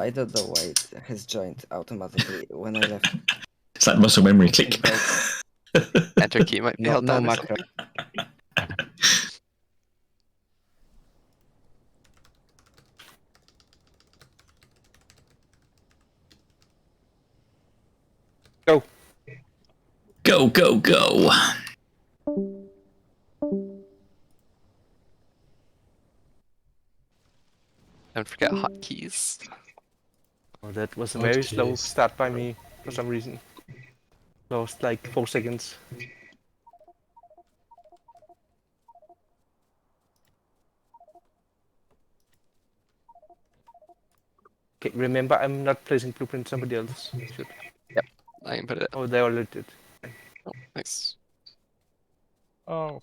I don't know why it has joined automatically when I left. It's like muscle memory. Click. Enter key might be No, held no down or macro. something. Go. Go, go, go. Don't forget hotkeys. Oh, that was a very slow Hotkeys. start by me for some reason. Lost like 4 seconds. Okay, remember I'm not placing blueprint, somebody else should. I can put it. Oh, they already did. Oh, nice. Oh.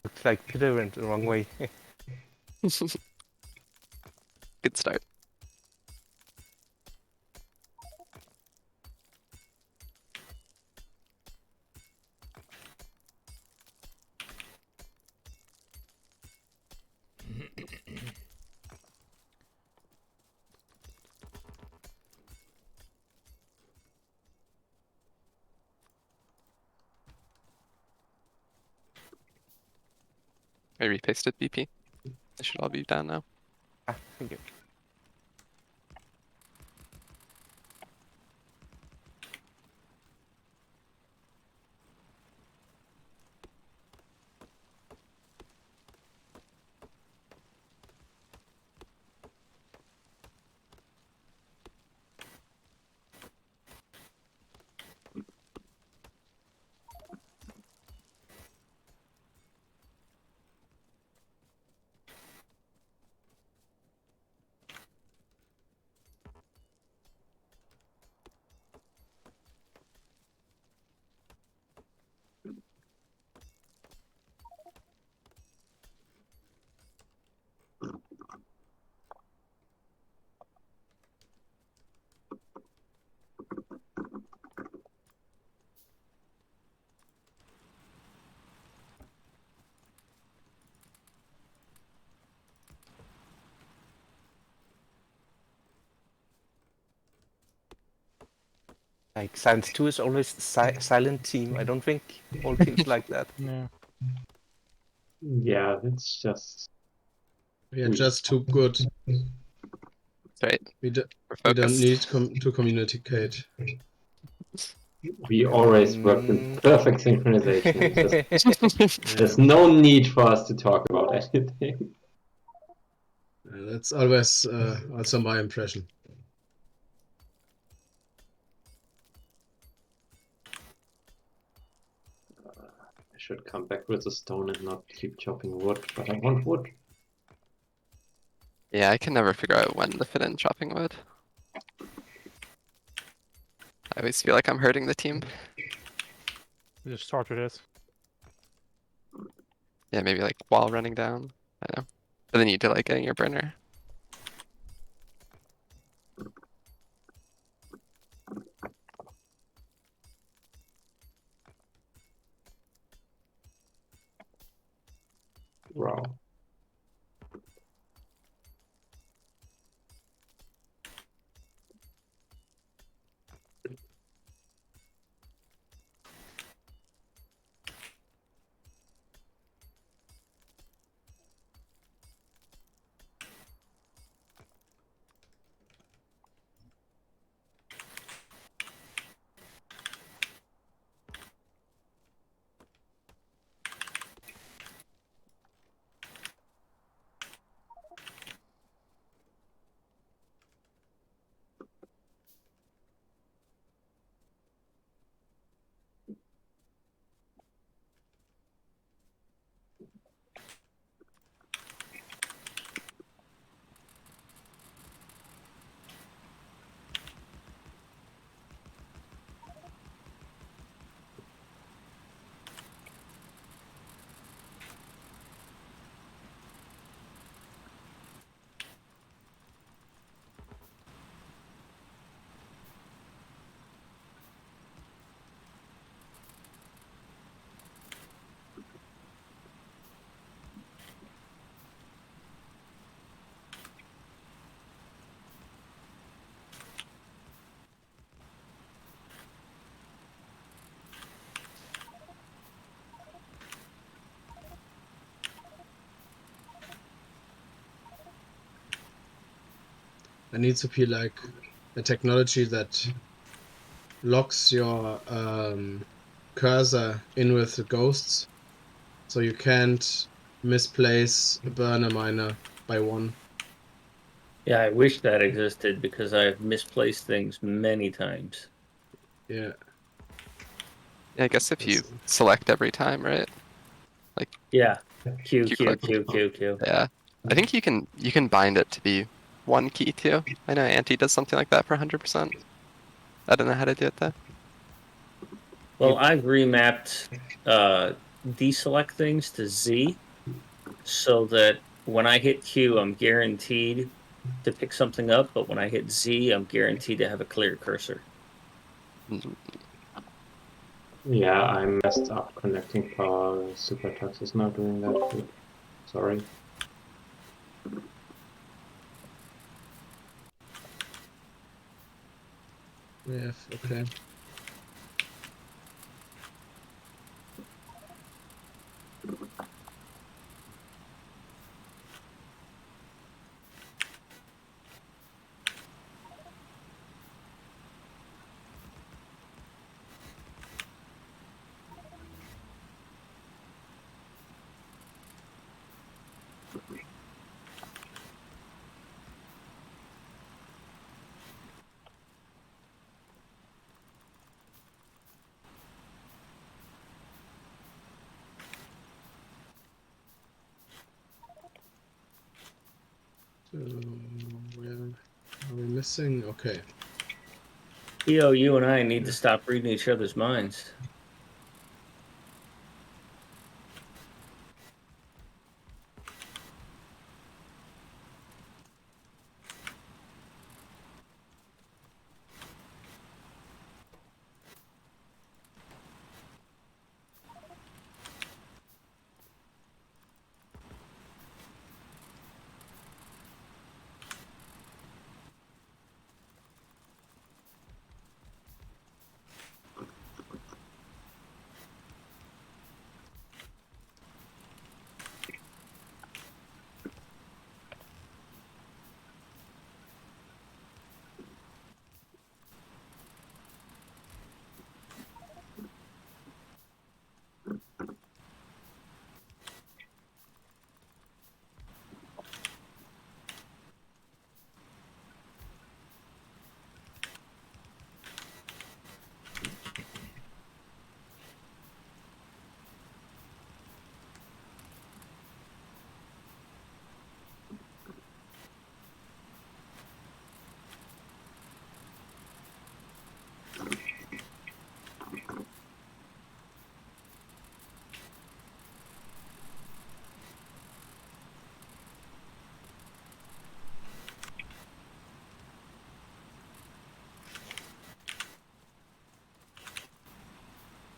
Looks like Peter went the wrong way. Good start. I repasted BP. They should all be down now. Ah, thank you. Like Science 2 is always silent team. I don't think all teams like that. Yeah. Yeah, it's just. We are just too good. Right. We, do, We're we don't focused. need to communicate. We always work with perfect synchronization. There's no need for us to talk about anything. That's always also my impression. I should come back with a stone and not keep chopping wood, but I want wood. Yeah, I can never figure out when to fit in chopping wood. I always feel like I'm hurting the team. Just start with it. Yeah, maybe like while running down. I know. But then you need to like getting your burner. Wow. There needs to be like a technology that locks your cursor in with the ghosts, so you can't misplace a burner miner by one. Yeah, I wish that existed because I've misplaced things many times. Yeah. Yeah, I guess if you That's- select every time, right? Yeah. Q, Q Q, click. Q, Q, Q. Yeah. I think you can bind it to be one key too. I know Anti does something like that for 100%. I don't know how to do it though. Well, I've remapped deselect things to Z so that when I hit Q, I'm guaranteed to pick something up, but when I hit Z, I'm guaranteed to have a clear cursor. Yeah, I messed up connecting power. Supertux is not doing that good. Sorry. Yeah, okay. So where are we missing? Okay. Theo, you and I need to stop reading each other's minds.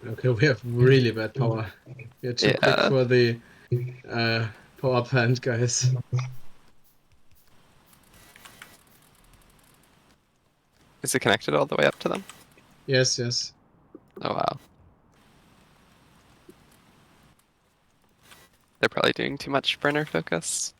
Okay, we have really bad power. We're too quick Yeah. for the power plant, guys. Is it connected all the way up to them? Yes, yes. Oh wow. They're probably doing too much burner focus.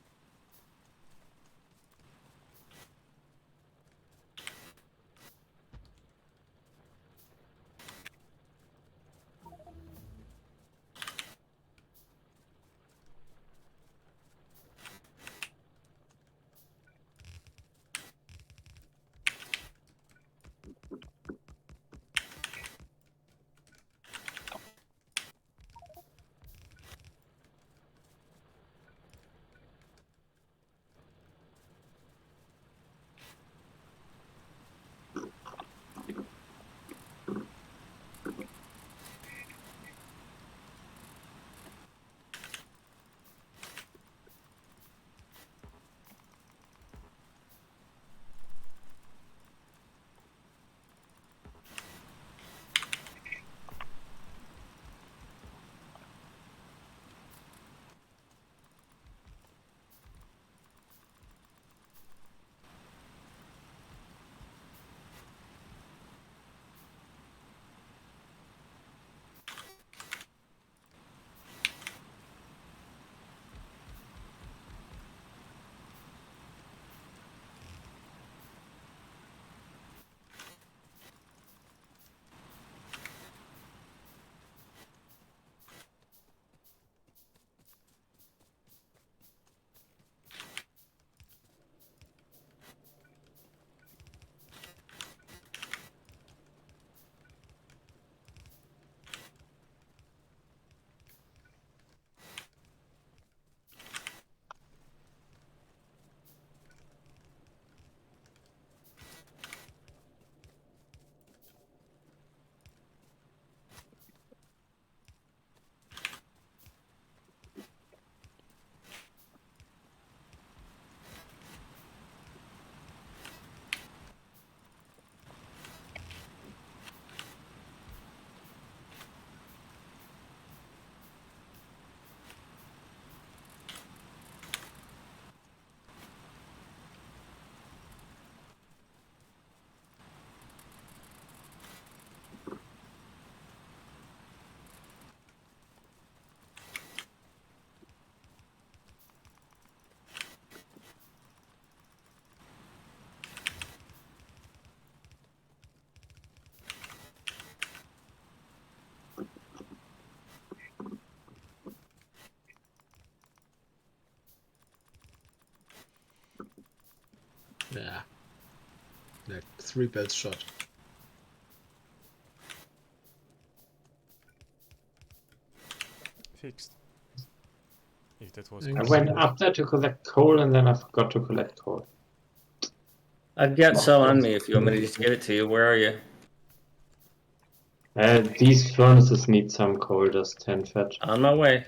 Yeah. Like 3 bells shot. Fixed. If that was. I Thanks. went up there to collect coal and then I forgot to collect coal. I've got some on me if you want me to just give it to you. Where are you? These furnaces need some coal, just 10 fetch. On my way.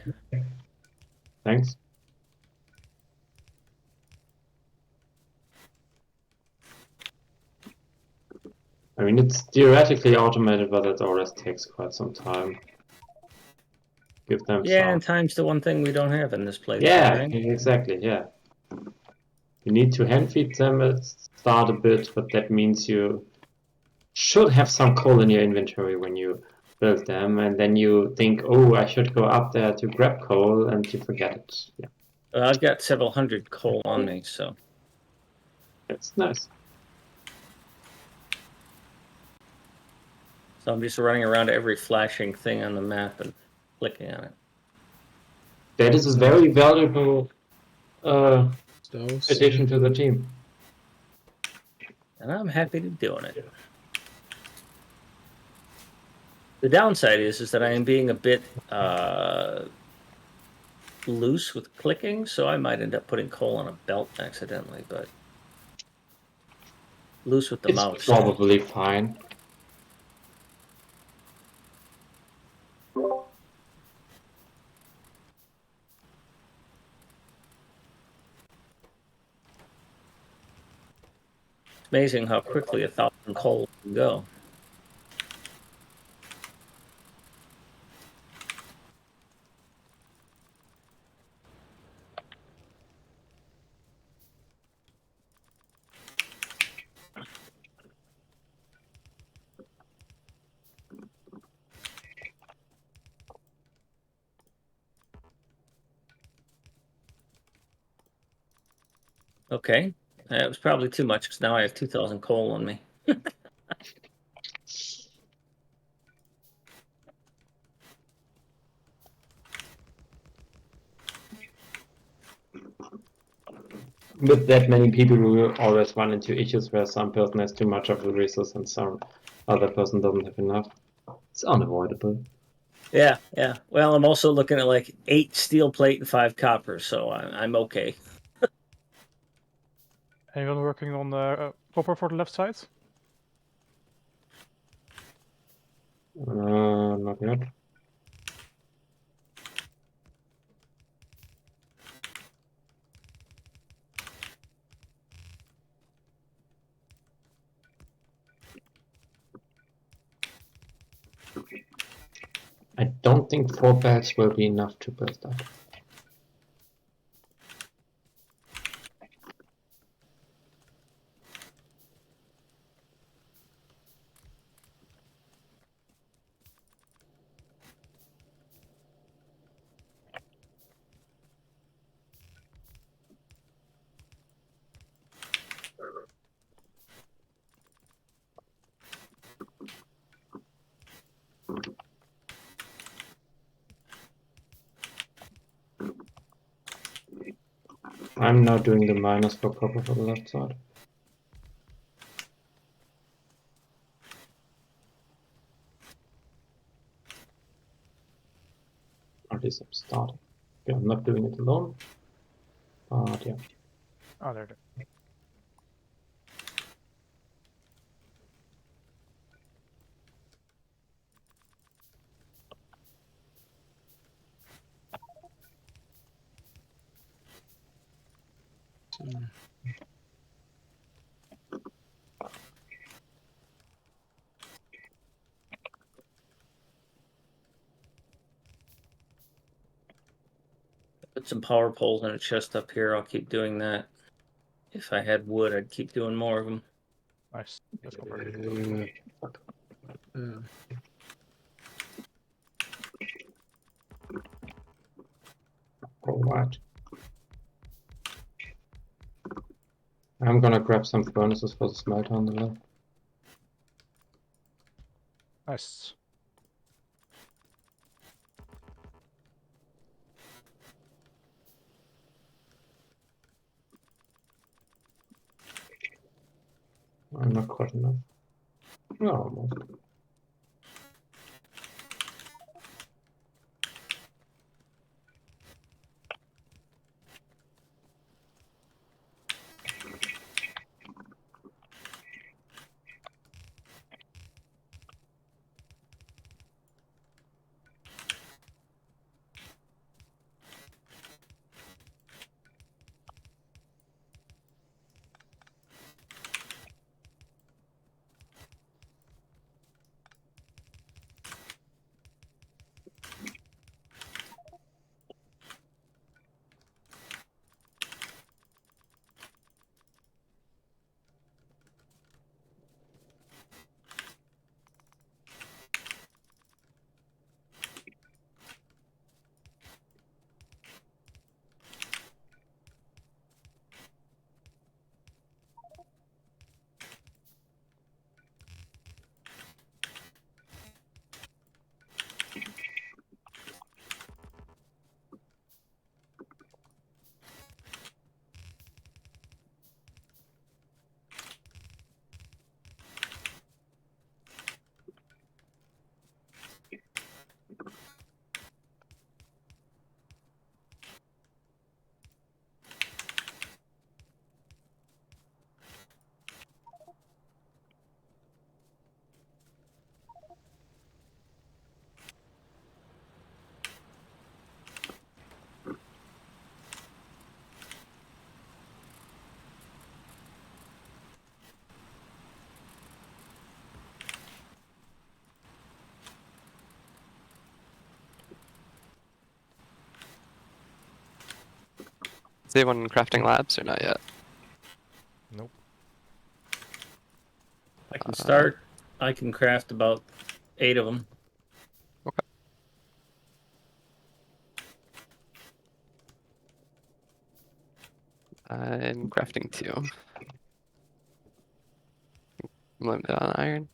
Thanks. I mean, it's theoretically automated, but it always takes quite some time. Give them Yeah, some. and time's the one thing we don't have in this place. Yeah, Right? exactly, yeah. You need to hand feed them at start a bit, but that means you should have some coal in your inventory when you build them, and then you think, oh, I should go up there to grab coal, and you forget it. Yeah, I've got several hundred coal on me, so. that's nice. So I'm just running around to every flashing thing on the map and clicking on it. That is a very valuable Stoves. addition to the team. And I'm happy to doing it. The downside is that I am being a bit loose with clicking, so I might end up putting coal on a belt accidentally, but loose with the It's mouse. probably fine. It's amazing how quickly 1,000 coal can go. Okay, it was probably too much because now I have 2,000 coal on me. With that many people, we will always run into issues where some person has too much of the resource and some other person doesn't have enough. It's unavoidable. Yeah, yeah. Well, I'm also looking at like 8 steel plate and 5 copper, so I'm okay. Anyone working on the copper for the left side? Not yet. I don't think 4 bells will be enough to build that. I'm now doing the minus for copper for the left side. At least I'm starting. Okay, I'm not doing it alone. But yeah. Oh, there. Put some power poles in a chest up here. I'll keep doing that. If I had wood, I'd keep doing more of them. Nice. That's copper. Alright. I'm gonna grab some furnaces for the smelter on the left. Nice. I'm not quite enough. No, almost. Is anyone crafting labs or not yet? Nope. I can start. I can craft about 8 of them. I'm crafting 2. I'm limited on iron.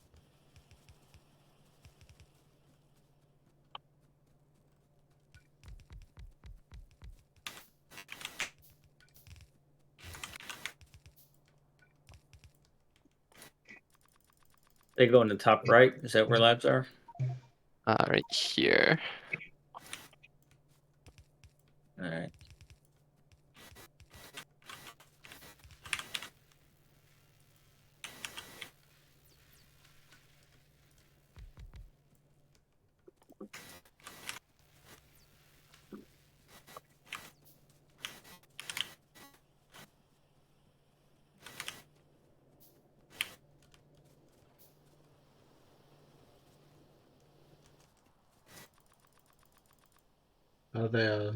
They go in the top right. Is that where labs are? Right here. All right. Are there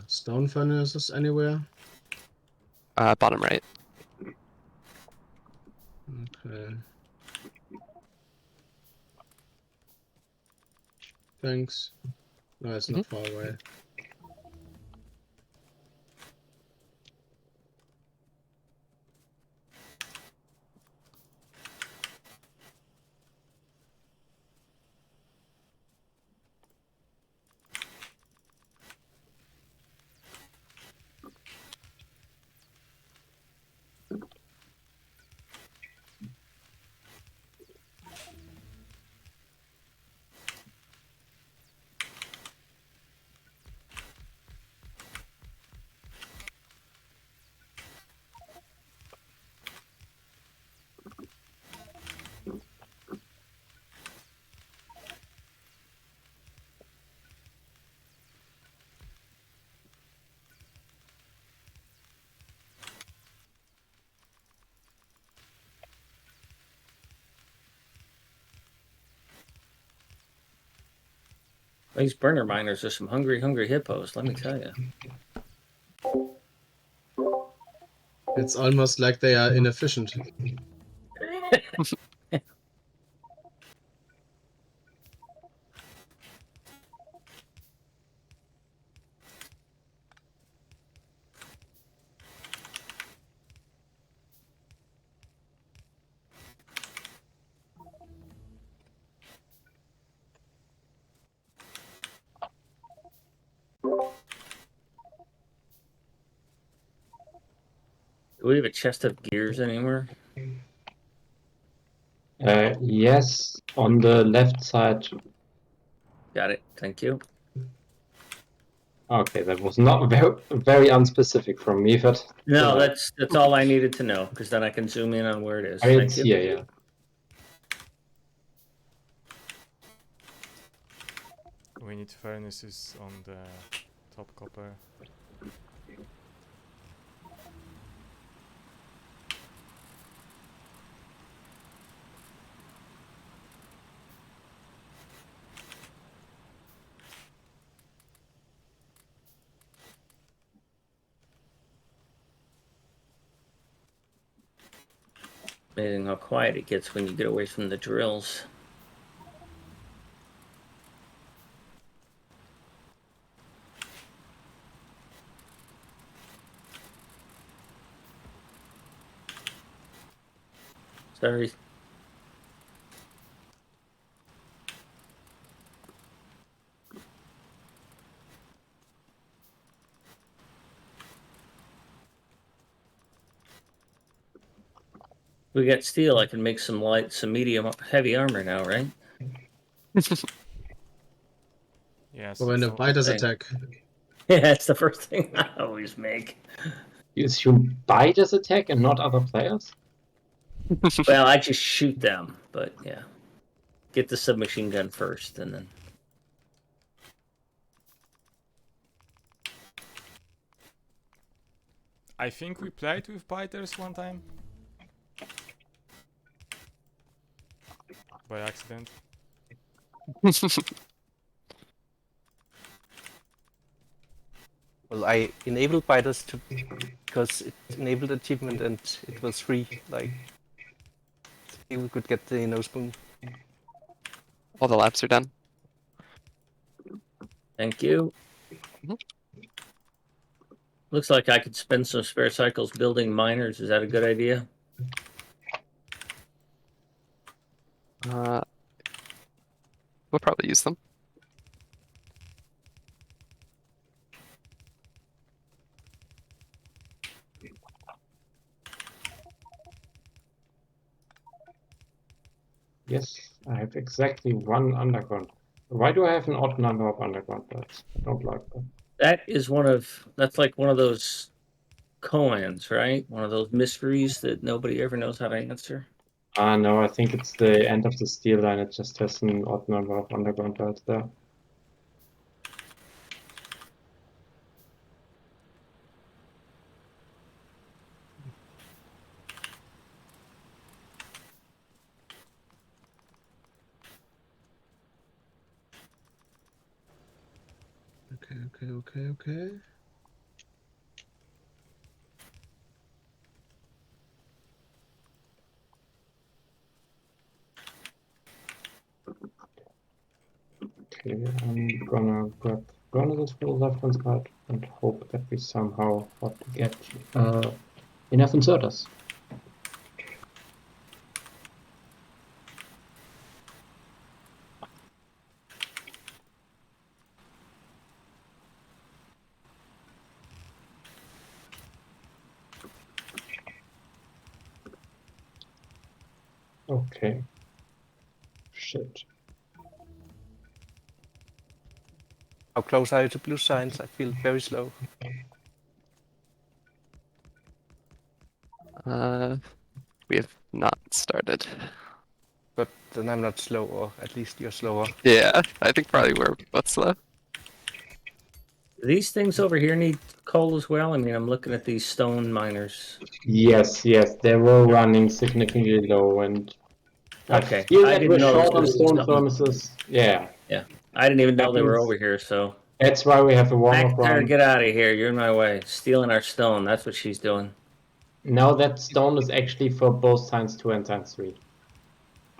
stone furnaces anywhere? Bottom right. Okay. Thanks. No, it's not far away. These burner miners are some hungry, hungry hippos. Let me tell you. It's almost like they are inefficient. Do we have a chest of gears anywhere? Yes, on the left side. Got it. Thank you. Okay, that was not very unspecific from me, but No, that's all I needed to know, because then I can zoom in on where it is. I mean, Thank it's you. here, yeah. We need furnaces on the top copper. Amazing how quiet it gets when you get away from the drills. Sorry. We got steel. I can make some light, some medium, heavy armor now, right? Yes. But when the so- biters Okay. attack, Yeah, that's the first thing I always make. You assume biters attack and not other players? Well, I just shoot them, but yeah. Get the submachine gun first, and then. I think we played with biters one time. By accident. Well, I enabled biters to because it enabled achievement and it was free. Like, you could get the nose boom. All the laps are done. Thank you. Mhm. Looks like I could spend some spare cycles building miners. Is that a good idea? We'll probably use them. Yes, I have exactly one underground. Why do I have an odd number of underground birds? I don't like that. That's like one of those koans, right? One of those mysteries that nobody ever knows how to answer. No, I think it's the end of the steel line. It just has an odd number of underground birds there. okay. Okay, I'm gonna grab furnaces for the left hand side and hope that we somehow ought to get enough inserters. Okay. Shit. How close are you to blue signs? I feel very slow. We have not started. But then I'm not slow, or at least you're slower. Yeah, I think probably we're both slow. Do these things over here need coal as well? I mean, I'm looking at these stone miners. Yes, they were running significantly low, and Okay, I feel I that didn't we're know short on this was stone something. furnaces. Yeah, I didn't even know they were Happens. over here, so. that's why we have a warm-up Factor, run. get out of here. You're in my way. Stealing our stone. That's what she's doing. Now that stone is actually for both times 2 and times 3.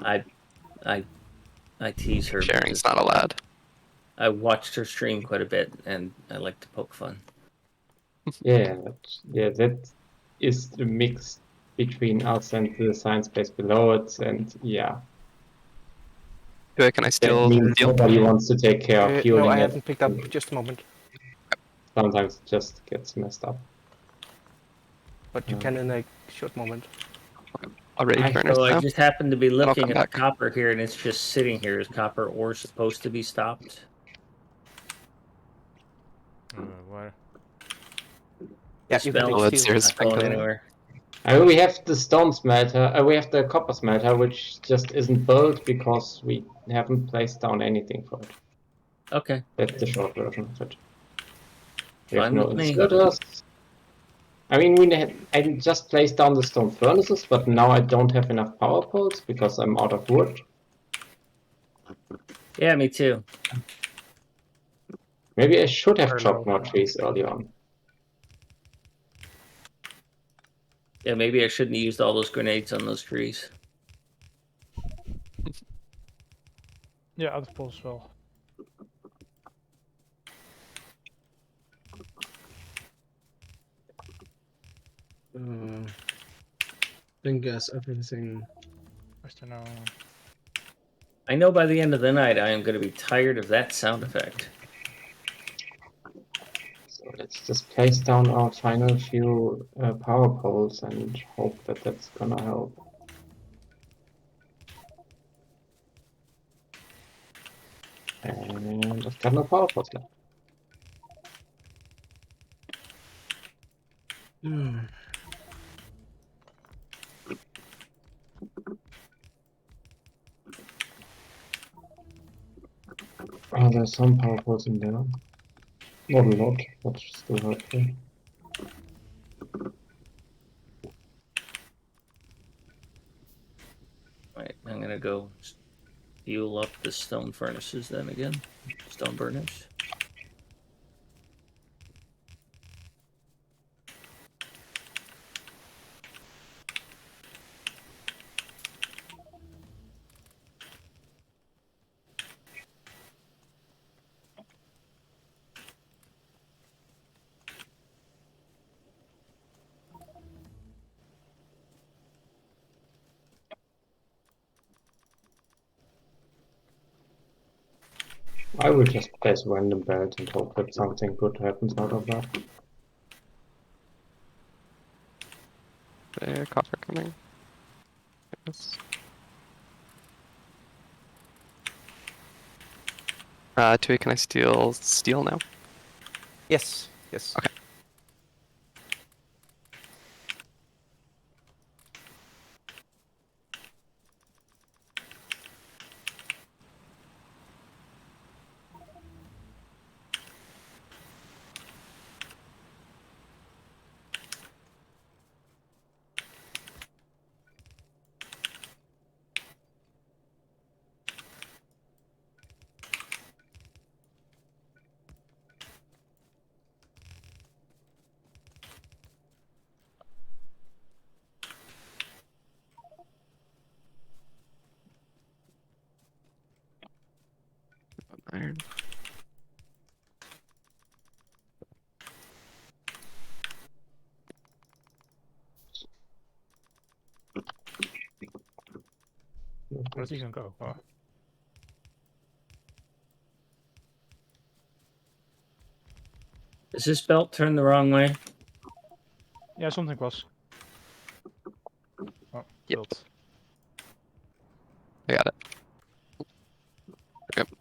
I tease her. Sharing's because not allowed. I watched her stream quite a bit, and I like to poke fun. Yeah, that is the mix between us and the science base below it, and yeah, Can I that steal means steel? nobody wants to take care of No, fueling I it. haven't picked up. Just a moment. Sometimes it just gets messed up. But you can in a short moment. already furnace So I now. just happened to be I'll looking come at the back. copper here, and it's just sitting here. Is copper ore supposed to be stopped? Where? Yeah, The you can spell Oh, take it's steel. yours. not going Sprinkler. anywhere. We have the stone smelter, we have the copper smelter, which just isn't built because we haven't placed down anything for it. Okay, That's the short version of it. We have fine no with me. inserters. I mean, I just placed down the stone furnaces, but now I don't have enough power poles because I'm out of wood. Yeah, me too. Maybe I should have Very chopped low. more trees early on. Yeah, maybe I shouldn't have used all those grenades on those trees. Yeah, out of pulse well. I think yes, everything. Western now. I know by the end of the night I am going to be tired of that sound effect. So let's just place down our final few power poles and hope that that's gonna help. And I've got no power poles left. Hmm. Oh, there's some power poles in there. Not a lot, but still helpful. Right, I'm going to go fuel up the stone furnaces then again. Stone burners. I will just place random belt and hope that something good happens out of that. There, copper coming. Yes. Tui, can I steal steel now? Yes, yes. Okay. Iron. Where's he gonna go? Oh. Is this belt turned the wrong way? Yeah, something was. Oh, Yep. built. I got it. Okay.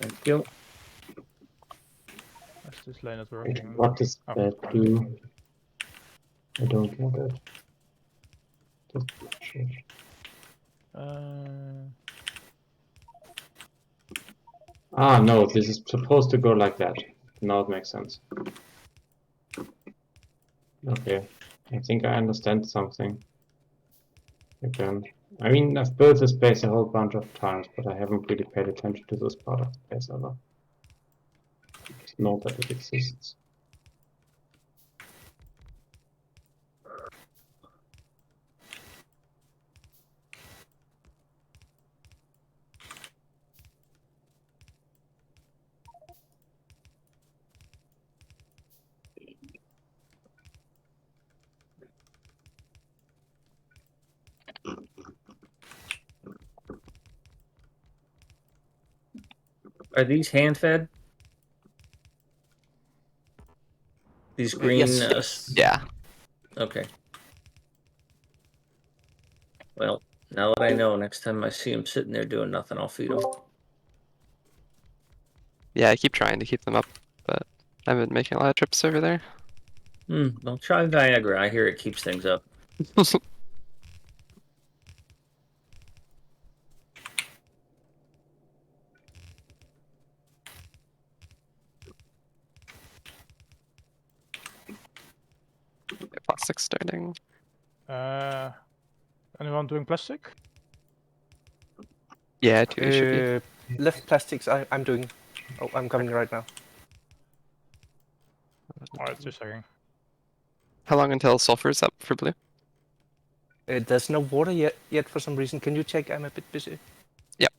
Thank you. That's this lane not working. What does Oh. that do? I don't get it. Just check. Ah, no, this is supposed to go like that. Now it makes sense. Okay, I think I understand something. Again, I mean, I've built this base a whole bunch of times, but I haven't really paid attention to this part of the base ever. Just know that it exists. Are these hand fed? These green. Yes. Yeah. Okay. Well, now that I know, next time I see him sitting there doing nothing, I'll feed him. Yeah, I keep trying to keep them up, but I've been making a lot of trips over there. Well, try Viagra. I hear it keeps things up. Plastic starting. Anyone doing plastic? Yeah, two should be. Left plastics. I'm doing. Oh, I'm coming right now. Alright, just checking. How long until sulfur's up for blue? There's no water yet for some reason. Can you check? I'm a bit busy. Yep.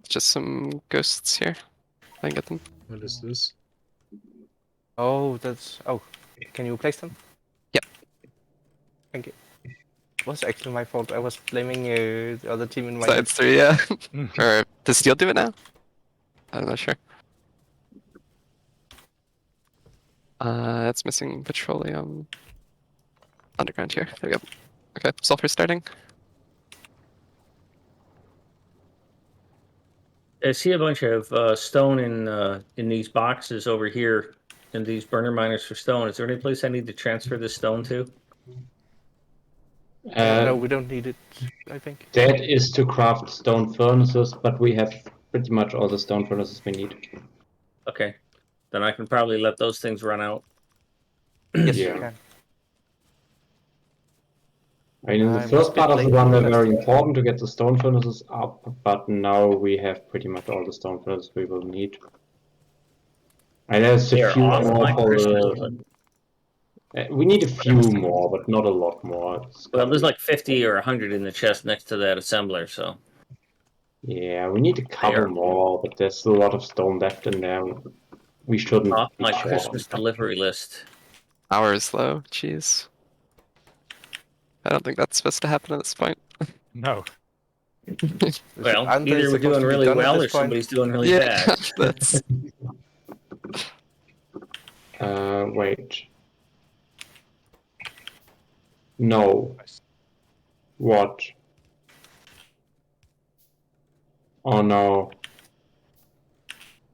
Just some ghosts here. I can get them. What is this? Oh, that's. Oh, can you place them? Yep. Thank you. It was actually my fault. I was blaming the other team in my. Sides 3, yeah. Or does Steel do it now? I'm not sure. It's missing petroleum. Underground here. There we go. Okay, sulfur starting. I see a bunch of stone in these boxes over here, in these burner miners for stone. Is there any place I need to transfer this stone to? No, we don't need it. I think. That is to craft stone furnaces, but we have pretty much all the stone furnaces we need. Okay, then I can probably let those things run out. Yes, Yeah. you can. I mean, in the I'm first a bit part of the late run, for they're that. very important to get the stone furnaces up, but now we have pretty much all the stone furnaces we will need. And there's a They're few off more my for Christmas the... list. We need a few more, but not a lot more. Well, there's like 50 or 100 in the chest next to that assembler, so. Yeah, we need a They couple are more, but there's a lot of stone left in there. We shouldn't off be my short Christmas on. delivery list. Hours low. Jeez. I don't think that's supposed to happen at this point. No. Well, Aren't they either we're supposed doing to be really done at well this or point? somebody's doing really Yeah, bad. that's. Wait. No. What? Oh no.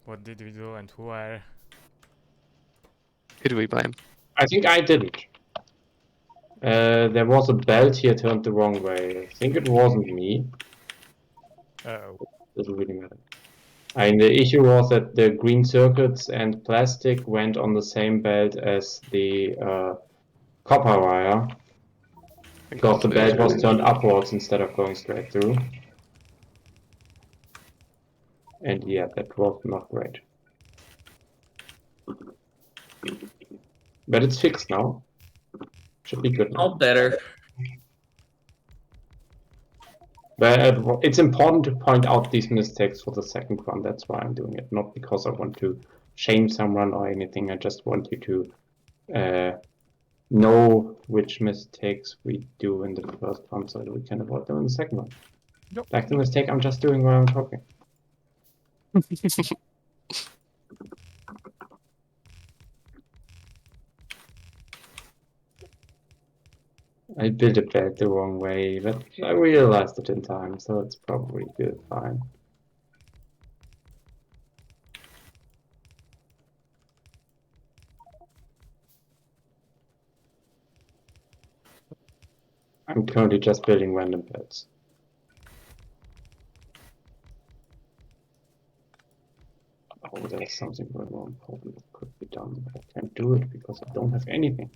What did we do and who are? Who do we blame? I think I didn't. There was a belt here turned the wrong way. I think it wasn't me. Uh-oh. Doesn't really matter. I mean, the issue was that the green circuits and plastic went on the same belt as the copper wire, because the belt was turned upwards instead of going straight through. And yeah, that was not great. But it's fixed now. Should be good now. All better. But it's important to point out these mistakes for the second run. That's why I'm doing it. Not because I want to shame someone or anything. I just want you to know which mistakes we do in the first run so that we can avoid them in the second one. Yep. Like the mistake I'm just doing while I'm talking. I built a bed the wrong way, but I realized it in time, so it's probably good, fine. I'm currently just building random beds. Oh, there's something very more important that could be done, but I can't do it because I don't have anything.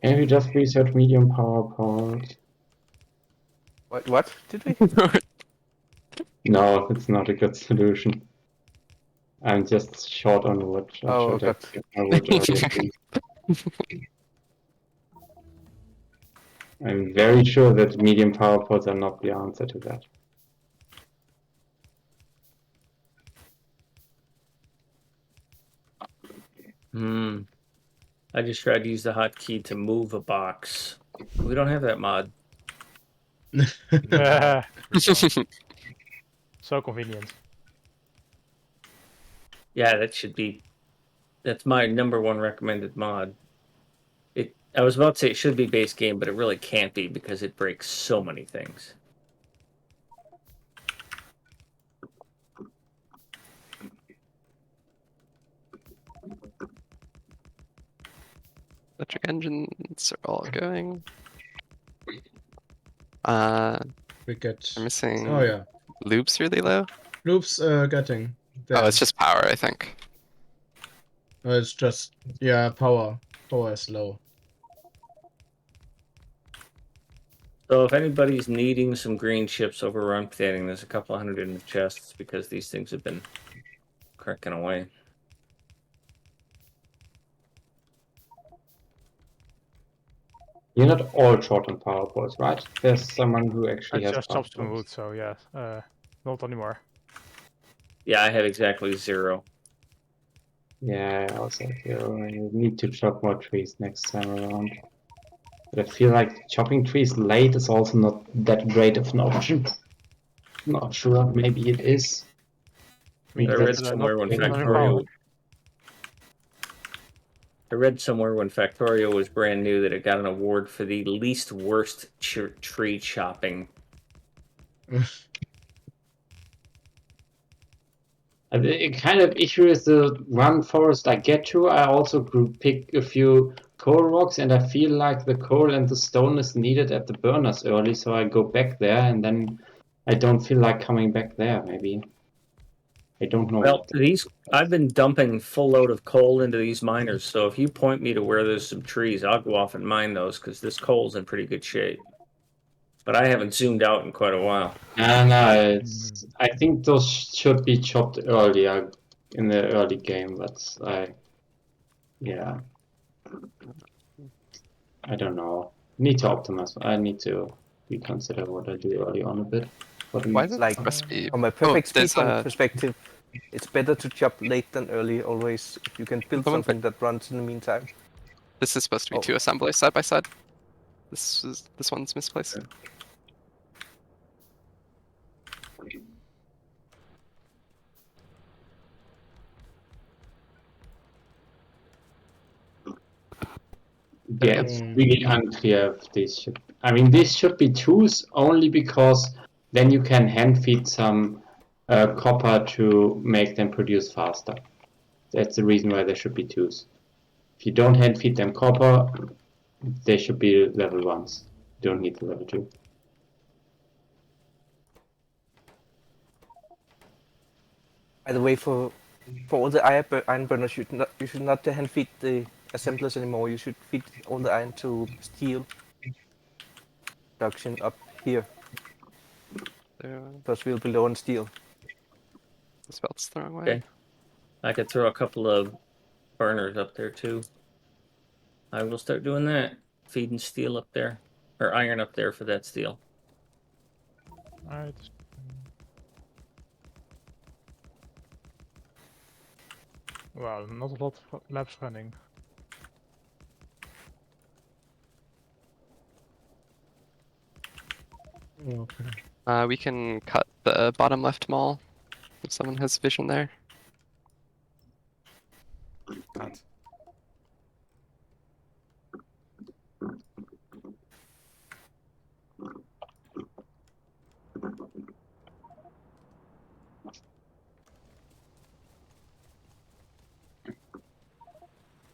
Can we just research medium power parts? What did we? No, it's not a good solution. I'm just short on wood. I Oh, should have God. get my wood earlier. I'm very sure that medium power pods are not the answer to that. I just tried to use the hotkey to move a box We don't have that mod. So convenient. Yeah, that should be. That's my #1 recommended mod. I was about to say it should be base game, but it really can't be because it breaks so many things. Electric engines are all going. We get. I'm missing Oh yeah, loops really low. loops getting. Oh, it's just power, I think. It's just power. Power is low. So if anybody's needing some green chips over where I'm standing, there's a couple hundred in the chests because these things have been cracking away. You're not all short on power balls, right? There's someone who I actually has just power chopped some balls. wood, so yeah, not anymore. Yeah, I have exactly 0. Yeah, I also feel you need to chop more trees next time around. But I feel like chopping trees late is also not that great of an option. Not sure, maybe it is. I mean, I read not somewhere when not in Factorio. power. I read somewhere when Factorio was brand new that it got an award for the least worst tree chopping. The kind of issue is the one forest I get to, I also pick a few coal rocks, and I feel like the coal and the stone is needed at the burners early, so I go back there, and then I don't feel like coming back there, maybe. I don't know. Well, I've been dumping full load of coal into these miners, so if you point me to where there's some trees, I'll go off and mine those, because this coal's in pretty good shape. But I haven't zoomed out in quite a while. No, I think those should be chopped earlier in the early game, but yeah. I don't know. Need to optimize. I need to reconsider what I do early on a bit. Why is it Like, supposed to be? From a perfect there's speedrun perspective, it's better to chop late than early always. If you can build Someone something that runs in the meantime. This is supposed to be Oh. 2 assemblies side by side. This one's misplaced. Yeah, it's really unclear if these should. I mean, these should be 2s only because then you can hand feed some copper to make them produce faster. That's the reason why they should be 2s. If you don't hand feed them copper, they should be level 1s. You don't need the level 2. By the way, for all the iron burners, you should not hand feed the assemblers anymore. You should feed all the iron to steel production up here, There, because we'll be low on steel. this belt's the wrong way. Okay. I could throw a couple of burners up there too. I will start doing that. Feeding steel up there. Or iron up there for that steel. Alright. Wow, not a lot of labs running. Okay. We can cut the bottom left mall if someone has vision there. Cut.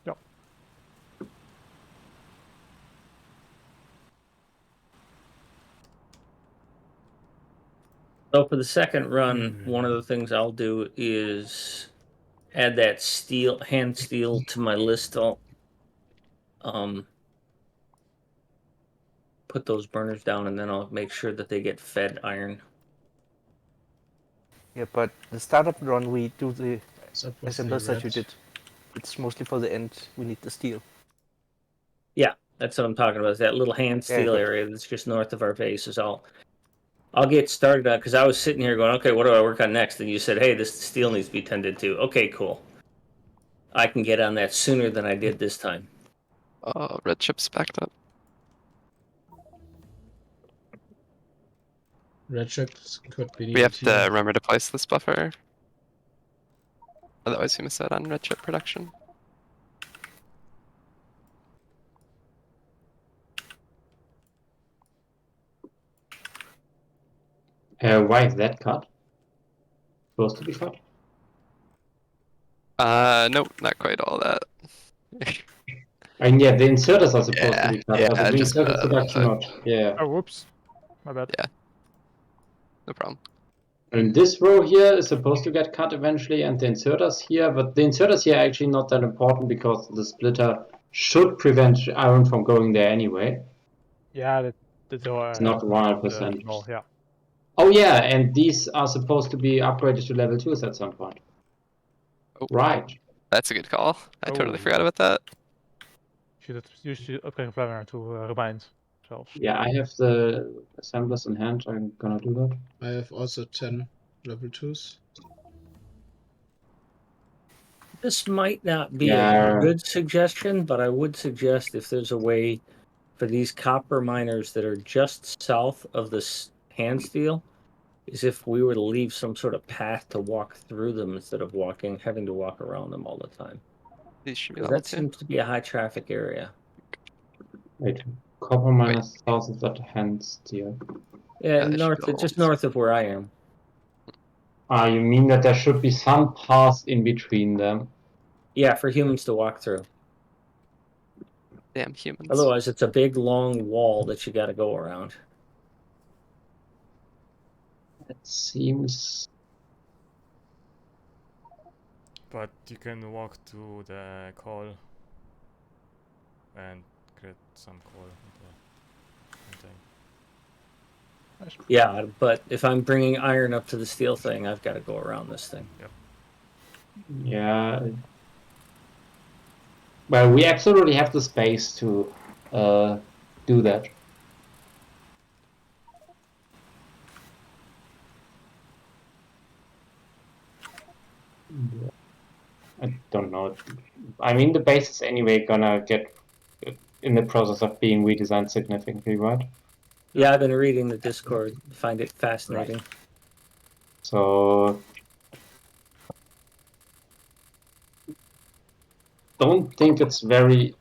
Yep. So for the second run, one of the things I'll do is add that hand steel to my list. I'll put those burners down, and then I'll make sure that they get fed iron. Yeah, but the startup run we do the Supposed to be assemblers that you red. did. It's mostly for the end. We need the steel. Yeah, that's what I'm talking about. Is that little hand steel good. area that's just north of our base is all. I'll get started on, because I was sitting here going, okay, what do I work on next? And you said, hey, this steel needs to be tended to. Okay, cool. I can get on that sooner than I did this time. Oh, red chip's backed up. Redshift could be We needed have to here. remember to place this buffer. Otherwise, we miss out on redshift production. Why is that cut? Supposed to be cut? Nope, not quite all that. And yeah, the inserters are supposed to be cut, yeah, but the just, inserters production not. Yeah. Oh, whoops. My bad. Yeah. No problem. And this row here is supposed to get cut eventually, and the inserters here, but the inserters here are actually not that important because the splitter should prevent iron from going there anyway. Yeah, the door. It's not 100%. No, yeah. Oh yeah, and these are supposed to be upgraded to level 2s at some point. Oh. Right. That's a good call. I totally Oh. forgot about that. You should upgrade planner to remind yourselves. Yeah, I have the assemblers in hand. I'm gonna do that. I have also 10 level 2s. This might not be Yeah. a good suggestion, but I would suggest if there's a way for these copper miners that are just south of this hand steel, is if we were to leave some sort of path to walk through them instead of having to walk around them all the time. These should be 'Cause level that 2. seems to be a high traffic area. Wait. Copper minus thousands at hand steel. Yeah, that should north, be level just 1. north of where I am. You mean that there should be some path in between them? Yeah, for humans to walk through. Damn humans. Otherwise, it's a big long wall that you got to go around. It seems. But you can walk to the coal and get some coal. Yeah, but if I'm bringing iron up to the steel thing, I've got to go around this thing. Yep. Yeah. Well, we absolutely have the space to do that. I don't know. I mean, the base is anyway gonna get in the process of being redesigned significantly, right? Yeah, I've been reading the Discord. Find it fascinating. So don't think it's very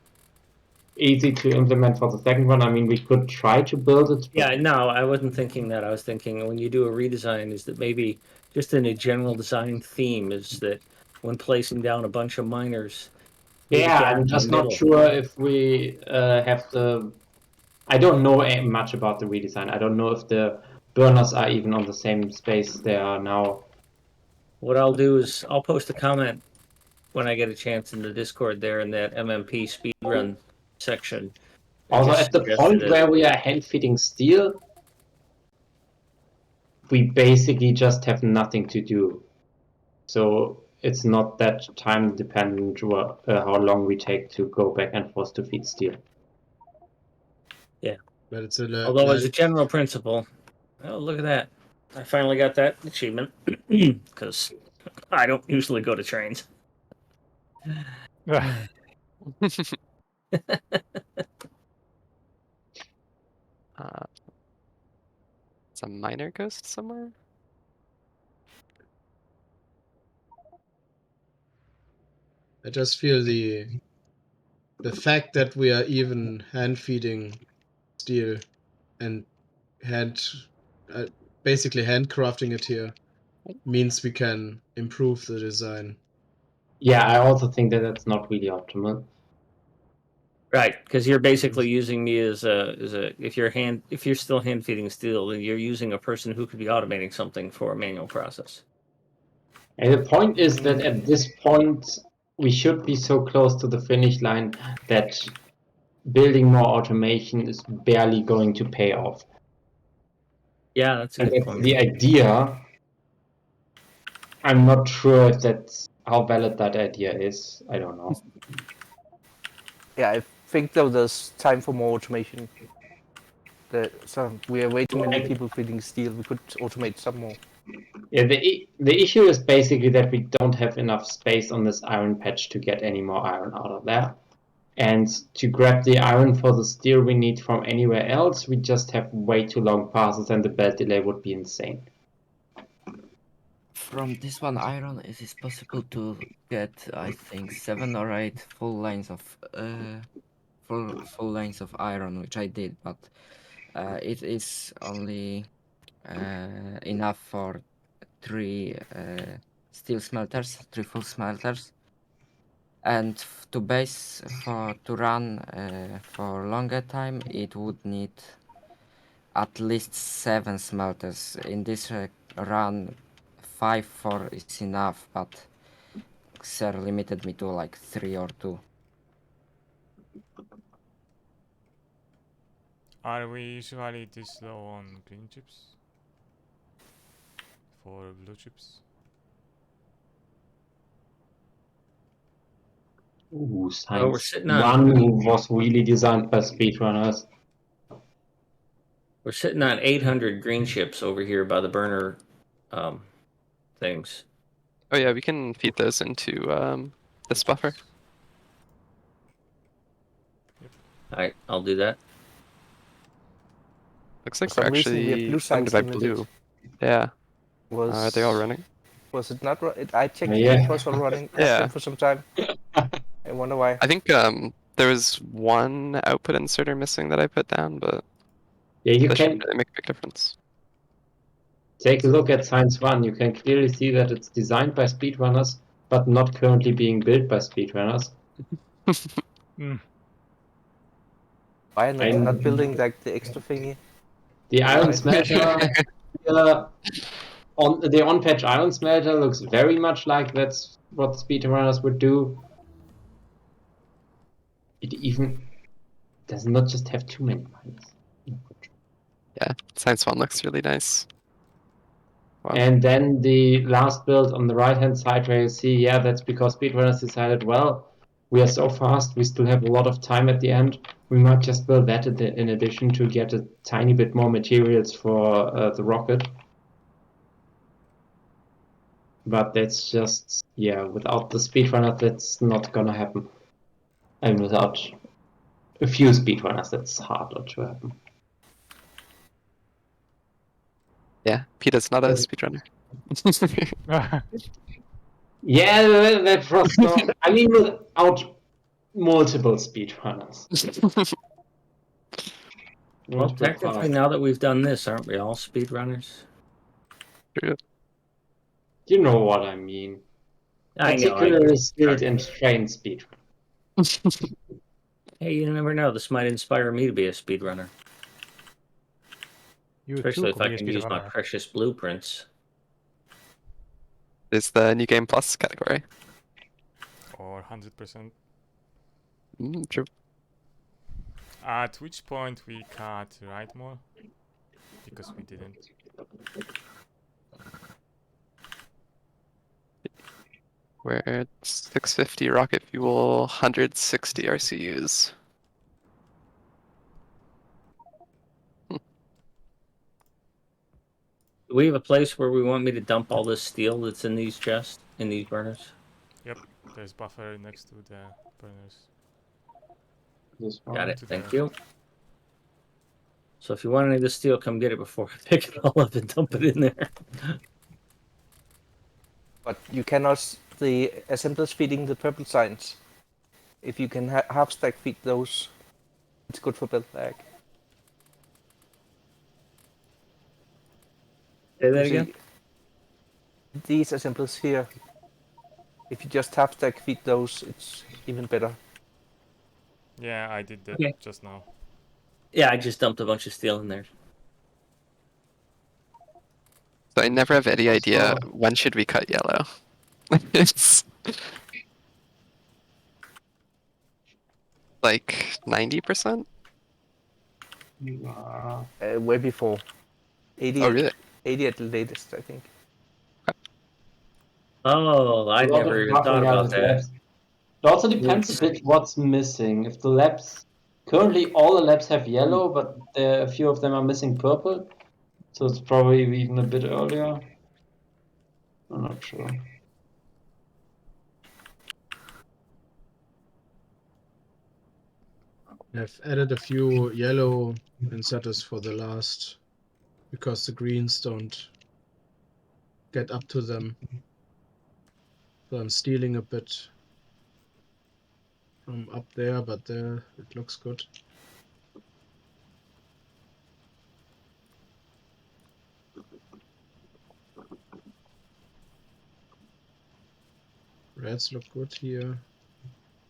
easy to implement for the second one. I mean, we could try to build it. Yeah, no, I wasn't thinking that. I was thinking when you do a redesign, is that maybe just in a general design theme is that when placing down a bunch of miners. Yeah, I'm just not sure if we have the. I don't know much about the redesign. I don't know if the burners are even on the same space they are now. What I'll do is I'll post a comment when I get a chance in the Discord there in that MMP speedrun section. Also, at the point where we are hand feeding steel, we basically just have nothing to do. So it's not that time dependent how long we take to go back and forth to feed steel. Yeah. But it's Although as a general principle, oh look at that. I finally got that achievement because I don't usually go to trains. It's a miner ghost somewhere? I just feel the fact that we are even hand feeding steel and basically handcrafting it here means we can improve the design. Yeah, I also think that that's not really optimal. Right, because you're basically using me as a if you're still hand feeding steel, then you're using a person who could be automating something for a manual process. And the point is that at this point we should be so close to the finish line that building more automation is barely going to pay off. Yeah, that's a good point. The idea. I'm not sure if that's how valid that idea is. I don't know. Yeah, I think though there's time for more automation. So we are way too many people feeding steel. We could automate some more. Yeah, the issue is basically that we don't have enough space on this iron patch to get any more iron out of there. And to grab the iron for the steel we need from anywhere else, we just have way too long passes and the belt delay would be insane. From this one iron, it is possible to get, I think, 7 or 8 full lines of full lines of iron, which I did, but it is only enough for 3 steel smelters, 3 full smelters, and to run for longer time, it would need at least 7 smelters. In this run, 5 4 is enough, but Sir limited me to like 3 or 2. Are we usually this low on green chips? For blue chips? Ooh, we're Science sitting on 1 was really designed by speedrunners. we're sitting on 800 green chips over here by the burner things. Oh yeah, we can feed those into this buffer. All right, I'll do that. Looks like For we're some reason, we have actually blue funded signs by limited. blue. Yeah. Was Are they all running? Was it not? I checked Yeah. it was all running. Has Yeah. been for some time. I wonder why. I think there was one output inserter missing that I put down, but Yeah, you that can shouldn't really make a big difference. take a look at Science 1. You can clearly see that it's designed by speedrunners, but not currently being built by speedrunners. Why not, I'm- not building like the extra thingy? The iron Right. smelter, on the on-patch iron smelter looks very much like that's what speedrunners would do. It even does not just have too many lines. Yeah, Science 1 looks really nice. Wow. And then the last build on the right-hand side where you see, yeah, that's because speedrunners decided, well, we are so fast, we still have a lot of time at the end. We might just build that in addition to get a tiny bit more materials for the rocket. But that's just, yeah, without the speedrunner, that's not gonna happen. And without a few speedrunners, that's harder to happen. Yeah, Peter's not a speedrunner. Yeah, that was so. I mean, without multiple speedrunners. Well, technically, now that we've done this, aren't we all speedrunners? True. You know what I mean. I know. Particularly skilled and trained speedrunners. Hey, you never know. This might inspire me to be a speedrunner. You Especially too if I be a can use my speedrunner. precious blueprints. Is the new game plus category. Or 100%? True. At which point we cut right more? Because we didn't. We're at 650 rocket fuel, 160 RCUs. Do we have a place where we want me to dump all this steel that's in these chests, in these burners? Yep, there's buffer next to the burners. Got it. To Thank the- you. So if you want any of this steel, come get it before I pick it all up and dump it in there. But you cannot. The assemblers feeding the purple signs. If you can half stack feed those, it's good for build lag. Say that You see, again? These assemblers here. If you just half stack feed those, it's even better. Yeah, I did that Okay. just now. Yeah, I just dumped a bunch of steel in there. So I never have any idea when should we cut yellow. It's like 90%. Way before. 80, Oh really? 80 at the latest, I think. Oh, I never even thought about that. It also depends a bit what's missing. If the labs, currently all the labs have yellow, but a few of them are missing purple. So it's probably even a bit earlier. I'm not sure. I've added a few yellow inserters for the last, because the greens don't get up to them. So I'm stealing a bit from up there, but there it looks good. Reds look good here.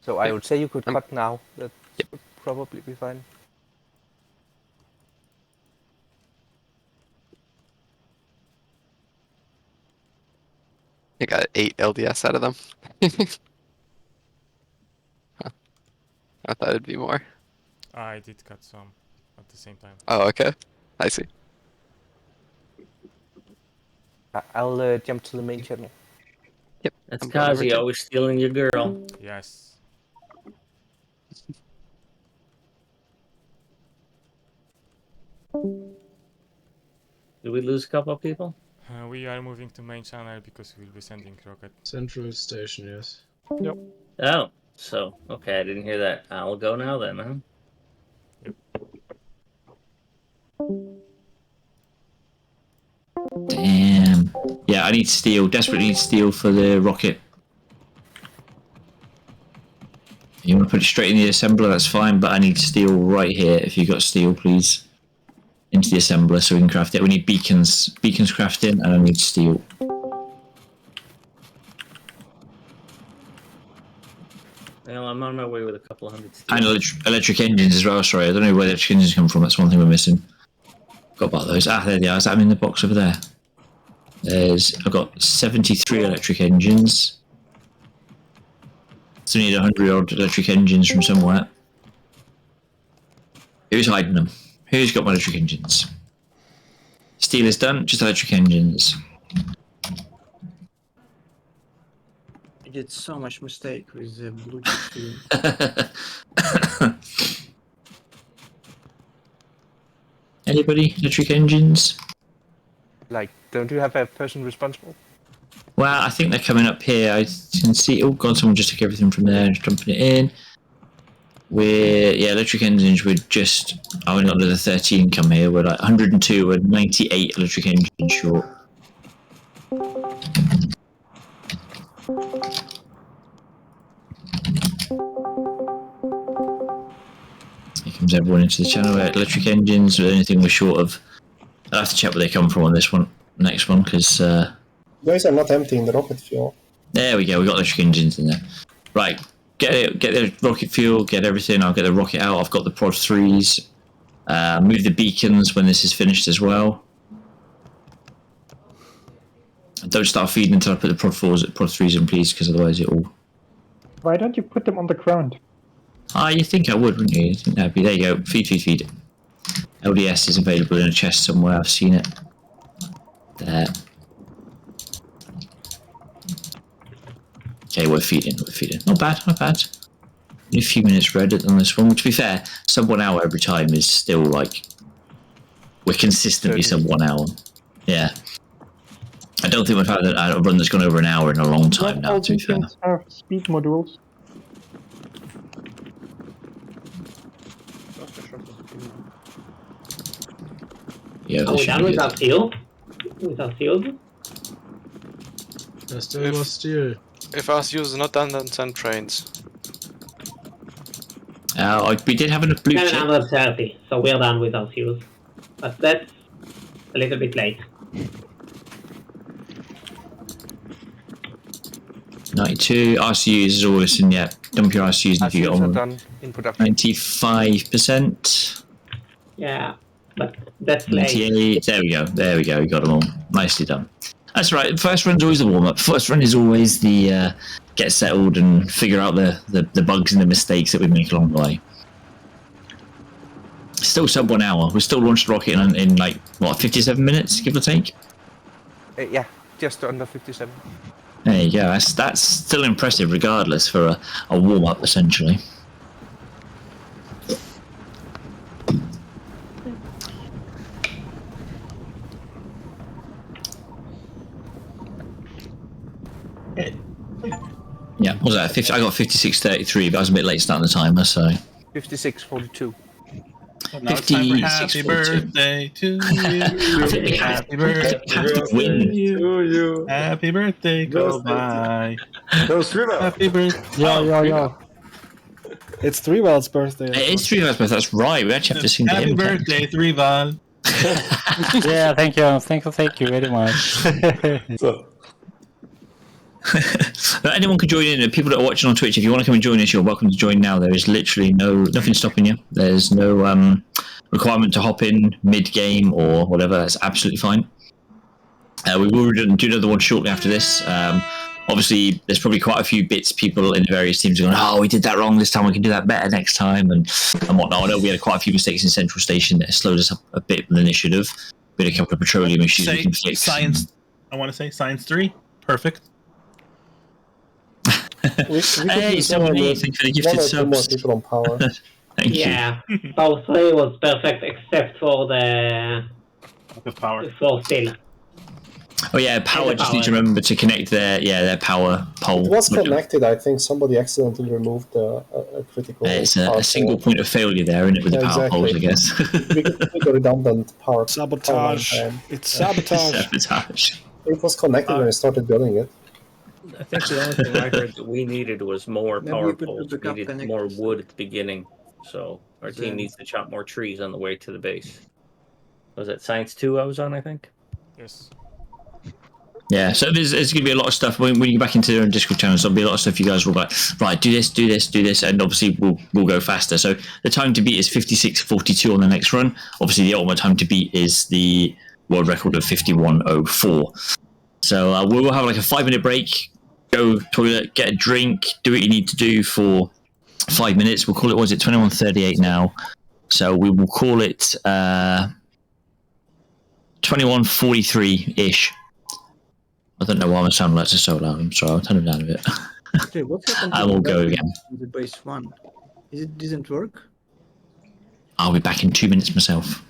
So I would say you could Um, cut now. That would probably be fine. You got 8 LDS out of them. Huh. I thought it'd be more. I did cut some at the same time. Oh, okay. I see. I'll jump to the main channel. Yep. That's I'm going over Kazi to- always stealing your girl. Yes. Did we lose a couple of people? We are moving to main channel because we'll be sending rocket. Central station, yes. Oh, so okay, I didn't hear that. I'll go now then, huh? Damn. Yeah, I need steel. Desperately need steel for the rocket. You want to put it straight in the assembler, that's fine, but I need steel right here. If you got steel, please. Into the assembler so we can craft it. We need beacons. Beacons crafting, and I need steel. Well, I'm on my way with a couple hundred steel. And electric engines as well, sorry. I don't know where electric engines come from, that's one thing we're missing. Got about those. Ah, there they are. Is that them in the box over there? I've got 73 electric engines. Still need 100 odd electric engines from somewhere. Who's hiding them? Who's got my electric engines? Steel is done, just electric engines. I did so much mistake with the Bluetooth steel. Anybody? Electric engines? Like, don't you have a person responsible? Well, I think they're coming up here. I can see. Oh god, someone just took everything from there and just dumping it in. Electric engines. We're just. Oh, we're not another 13 come here. We're like 102. We're 98 electric engines short. Here comes everyone into the channel. Electric engines. The only thing we're short of. I'll have to check where they come from on this one. Next one, because. You guys are not emptying the rocket fuel. There we go. We got electric engines in there. Right. Get the rocket fuel. Get everything. I'll get the rocket out. I've got the prod 3s. Move the beacons when this is finished as well. Don't start feeding until I put the prod 3s in, please, because otherwise it will. Why don't you put them on the ground? Ah, you think I would, wouldn't you? You think that'd be. There you go. Feed. LDS is available in a chest somewhere. I've seen it. There. Okay, we're feeding. Not bad. Only a few minutes read on this one. To be fair, sub 1 hour every time is still like we're consistently sub 1 hour. Yeah. I don't think we've had a run that's gone over an hour in a long time now, to be fair. Have speed modules. Yeah, Are we done with our field? With our field? There still was steel. If RCU is not done, then send trains. We did have enough blue chip. 730, so we're done with our field. But that's a little bit late. 92 RCUs is always in. Yeah, dump your RCUs if you get RCUs are on. done in production. 95%. Yeah, but that's late. 98. There we go. We got them all. Nicely done. That's right. The first run's always the warm-up. First run is always the get settled and figure out the bugs and the mistakes that we make along the way. Still sub 1 hour. We still launched the rocket in like, what, 57 minutes, give or take? Yeah, just under 57. There you go. That's still impressive regardless for a warm-up, essentially. Yeah, what was that? 50, I got 56.33, but I was a bit late starting the timer, so. 5642. Well, now it's time for 56, happy 42. birthday to I think we you. have Happy birthday to win. to you. Happy birthday, Kobai. Those three bells. Happy birthday. Yo. It's Threewell's birthday. It is 3 hours, but that's right. We actually have to sing to Happy him. birthday, Threeval. Yeah, thank you very much. But anyone can join in. People that are watching on Twitch, if you want to come and join us, you're welcome to join now. There is literally nothing stopping you. There's no requirement to hop in mid-game or whatever. That's absolutely fine. We will do another one shortly after this. Obviously, there's probably quite a few bits people in the various teams are going, oh, we did that wrong this time, we can do that better next time, and whatnot. I know we had quite a few mistakes in Central Station that slowed us up a bit than they should have. We had a couple of petroleum issues we can fix. Science, I want to say Science 3. Perfect. Hey, someone thank you for the gifted subs. People on power. Thank you. Yeah, Power 3 was perfect except for the power. For still. Oh yeah, power. Just need to remember to connect their power pole. It was connected. I think somebody accidentally removed a critical. It's a single point of failure there, isn't it, with the power poles, I guess. We could put a redundant power. Sabotage. It's sabotage. Sabotage. It was connected when I started building it. I think the only thing I heard that we needed was more Maybe power we could poles. put We the needed connectors. more wood at the beginning. So our team Then- needs to chop more trees on the way to the base. Was it Science 2 I was on, I think? Yes. Yeah, so there's going to be a lot of stuff when you get back into their Discord channels. There'll be a lot of stuff you guys will be like, right, do this, and obviously we'll go faster. So the time to beat is 56:42 on the next run. Obviously, the ultimate time to beat is the world record of 51:04. So we will have like a 5-minute break. Go toilet, get a drink, do what you need to do for 5 minutes. We'll call it. Was it 21:38 now? So we will call it 21:43 ish. I don't know why my sound alerts are so loud. I'm sorry, I'll turn them down a bit. Okay, what happened to I will the go battery again. in the base 1? It didn't work? I'll be back in 2 minutes myself.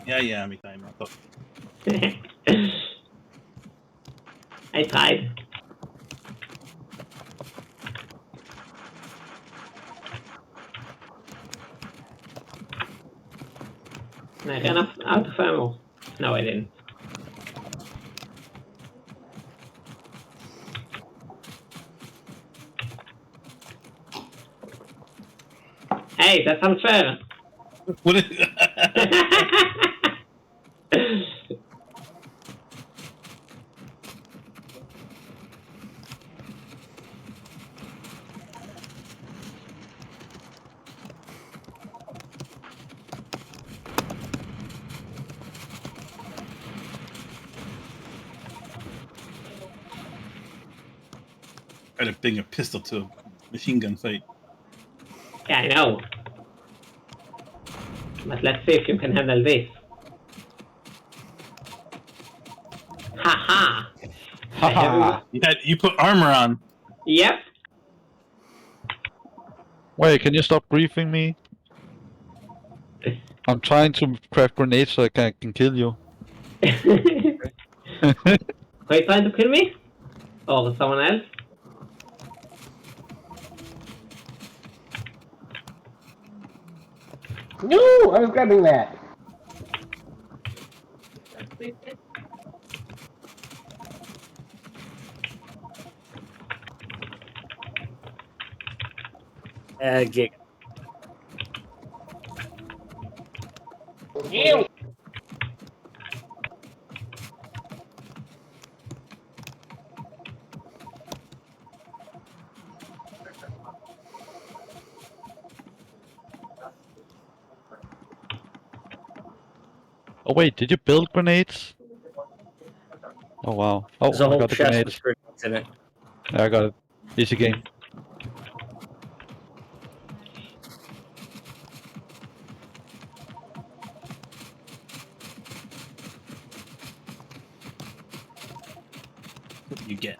Yeah, me time. I tried. And I ran out of ammo. No, I didn't. Hey, that's unfair. What is Try to bring a pistol to a machine gun fight. Yeah, I know. But let's see if you can handle this. Haha! Haha. You put armor on. Yep. Wait, can you stop briefing me? I'm trying to craft grenades so I can kill you. Are you trying to kill me? Or someone else? No, I was grabbing that. Gig. Ew. Oh wait, did you build grenades? Oh wow. Oh, There's a I whole got the chest grenades. with grenades in it. Yeah, I got it. Easy game. What do you get?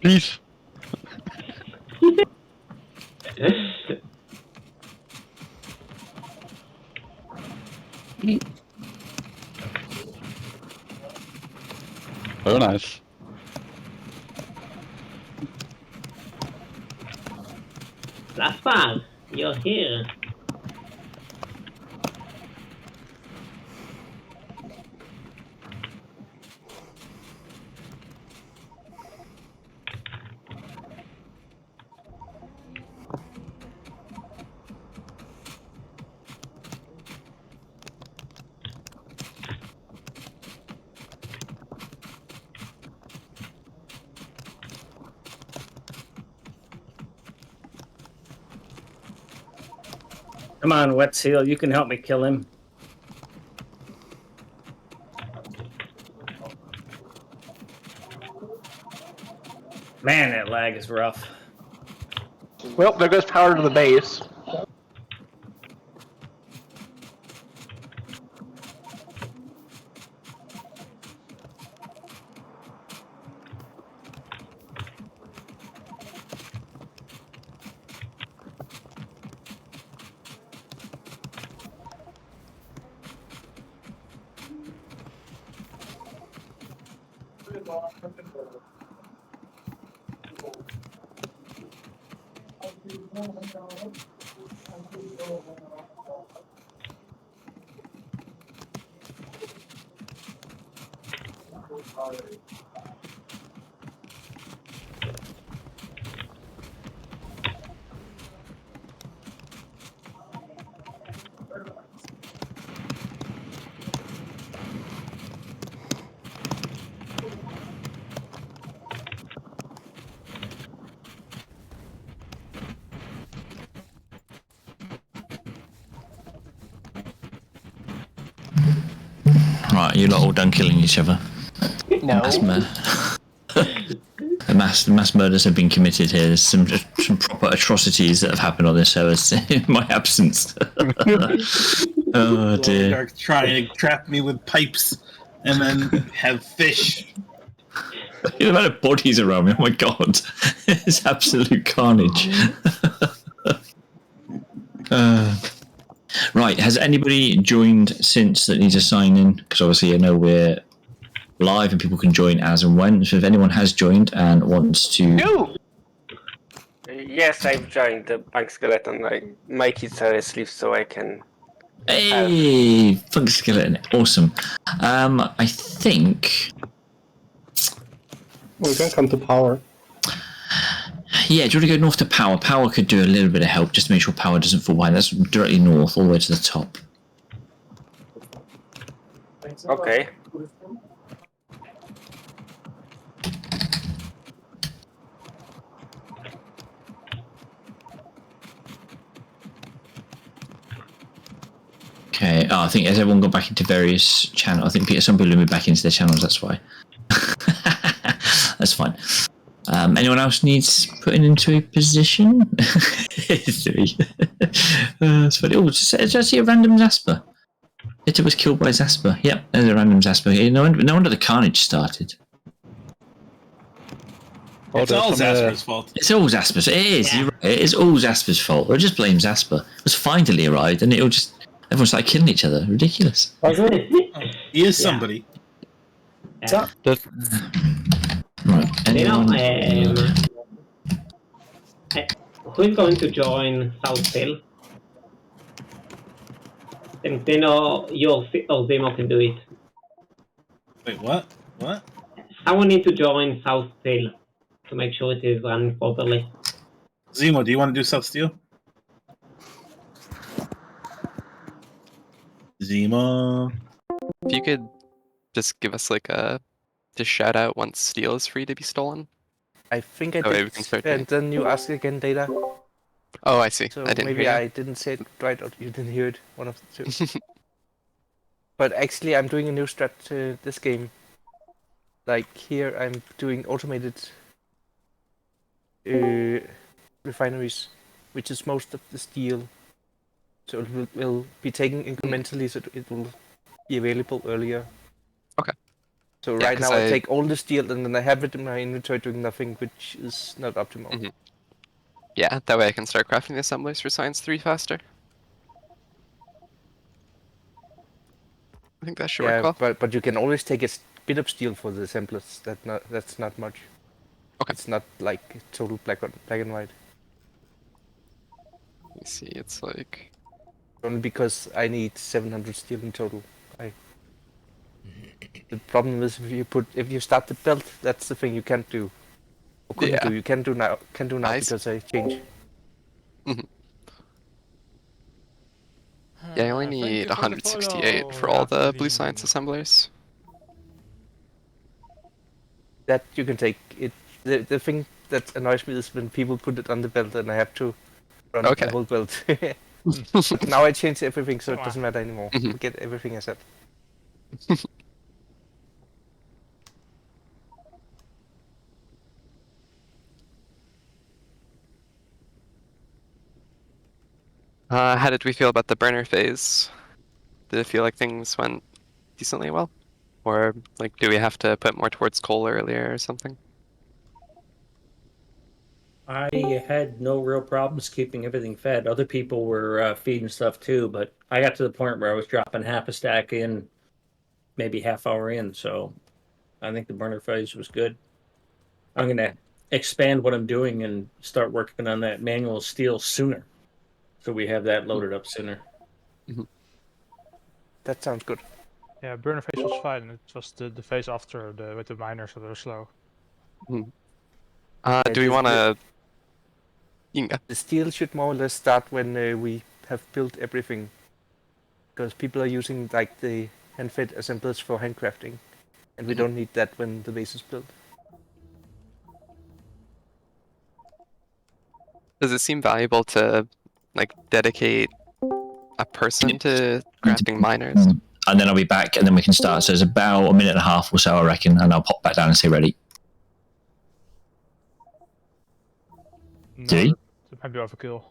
Please. Very nice. Laspar, you're here. Come on, Wet Seal, you can help me kill him. Man, that lag is rough. Well, there goes power to the base. Right, you lot all done killing each other. No. The mass murders have been committed here. There's some proper atrocities that have happened on this server in my absence. Oh dear. They're trying to trap me with pipes and then have fish. The amount of bodies around me, oh my god. It's absolute carnage. Right, has anybody joined since that needs to sign in? Because obviously I know we're live and people can join as and when. So if anyone has joined and wants to... No! Yes, I've joined the Bank Skeleton. My kids are asleep, so I can... Hey! Funk Skeleton, awesome. I think... We can come to power. Yeah, do you want to go north to power? Power could do a little bit of help just to make sure power doesn't fall behind. That's directly north, all the way to the top. Okay. Okay, I think as everyone got back into various channels, I think some people moved back into their channels, that's why. That's fine. Anyone else needs putting into a position? 3. That's funny. Oh, did I see a random Zasper? It was killed by Zasper. Yep, there's a random Zasper. No wonder the carnage started. It's all Zasper's fault. It's all Zasper's. It is. You're right. It is all Zasper's fault. We'll just blame Zasper. It was fine till he arrived, and everyone started killing each other. Ridiculous. He is somebody. Right. Who's going to join South Hill? And they know your demo can do it. Wait, what? What? Someone needs to join South Hill to make sure it is running properly. Zemo, do you want to do South Steel? Zemo. If you could just give us like a shout out once steel is free to be stolen. I think I That way did, we can start and then you ask again, Data. Oh, I see. So I didn't maybe hear you. I didn't say it right, or you didn't hear it. One of the two. But actually, I'm doing a new strat to this game. Like here, I'm doing automated refineries, which is most of the steel. So it will be taken incrementally, so it will be available earlier. Okay. So Yeah, right now 'cause I take all the steel and then I have it in my inventory doing nothing, which is not optimal. Mhm. Yeah, that way I can start crafting the assemblies for Science 3 faster. I think that should work well. but you can always take a bit of steel for the assemblers. That's not much. Okay. It's not like total black and white. Let me see, it's like... Only because I need 700 steel in total. The problem is if you start the belt, that's the thing you can't do. Or couldn't do. You can do now. Because I changed. Mm-hmm. Yeah, I only need 168 for all the blue science assemblers. That you can take it. The thing that annoys me is when people put it on the belt and I have to run the whole belt. But now I changed everything, so it doesn't matter anymore. We get everything I said. How did we feel about the burner phase? Did it feel like things went decently well? Or, like, do we have to put more towards coal earlier or something? I had no real problems keeping everything fed. Other people were feeding stuff too, but I got to the point where I was dropping half a stack in, maybe half hour in, so I think the burner phase was good. I'm going to expand what I'm doing and start working on that manual steel sooner, so we have that loaded up sooner. That sounds good. Yeah, burner phase was fine. It was the phase after with the miners that are slow. Do we want to... The steel should more or less start when we have built everything. Because people are using like the hand-fed assemblers for handcrafting. And we don't need that when the base is built. Does it seem valuable to, like, dedicate a person to crafting miners? and then I'll be back, and then we can start. So it's about a minute and a half or so, I reckon, and I'll pop back down and say ready. No, Did he? that might be overkill.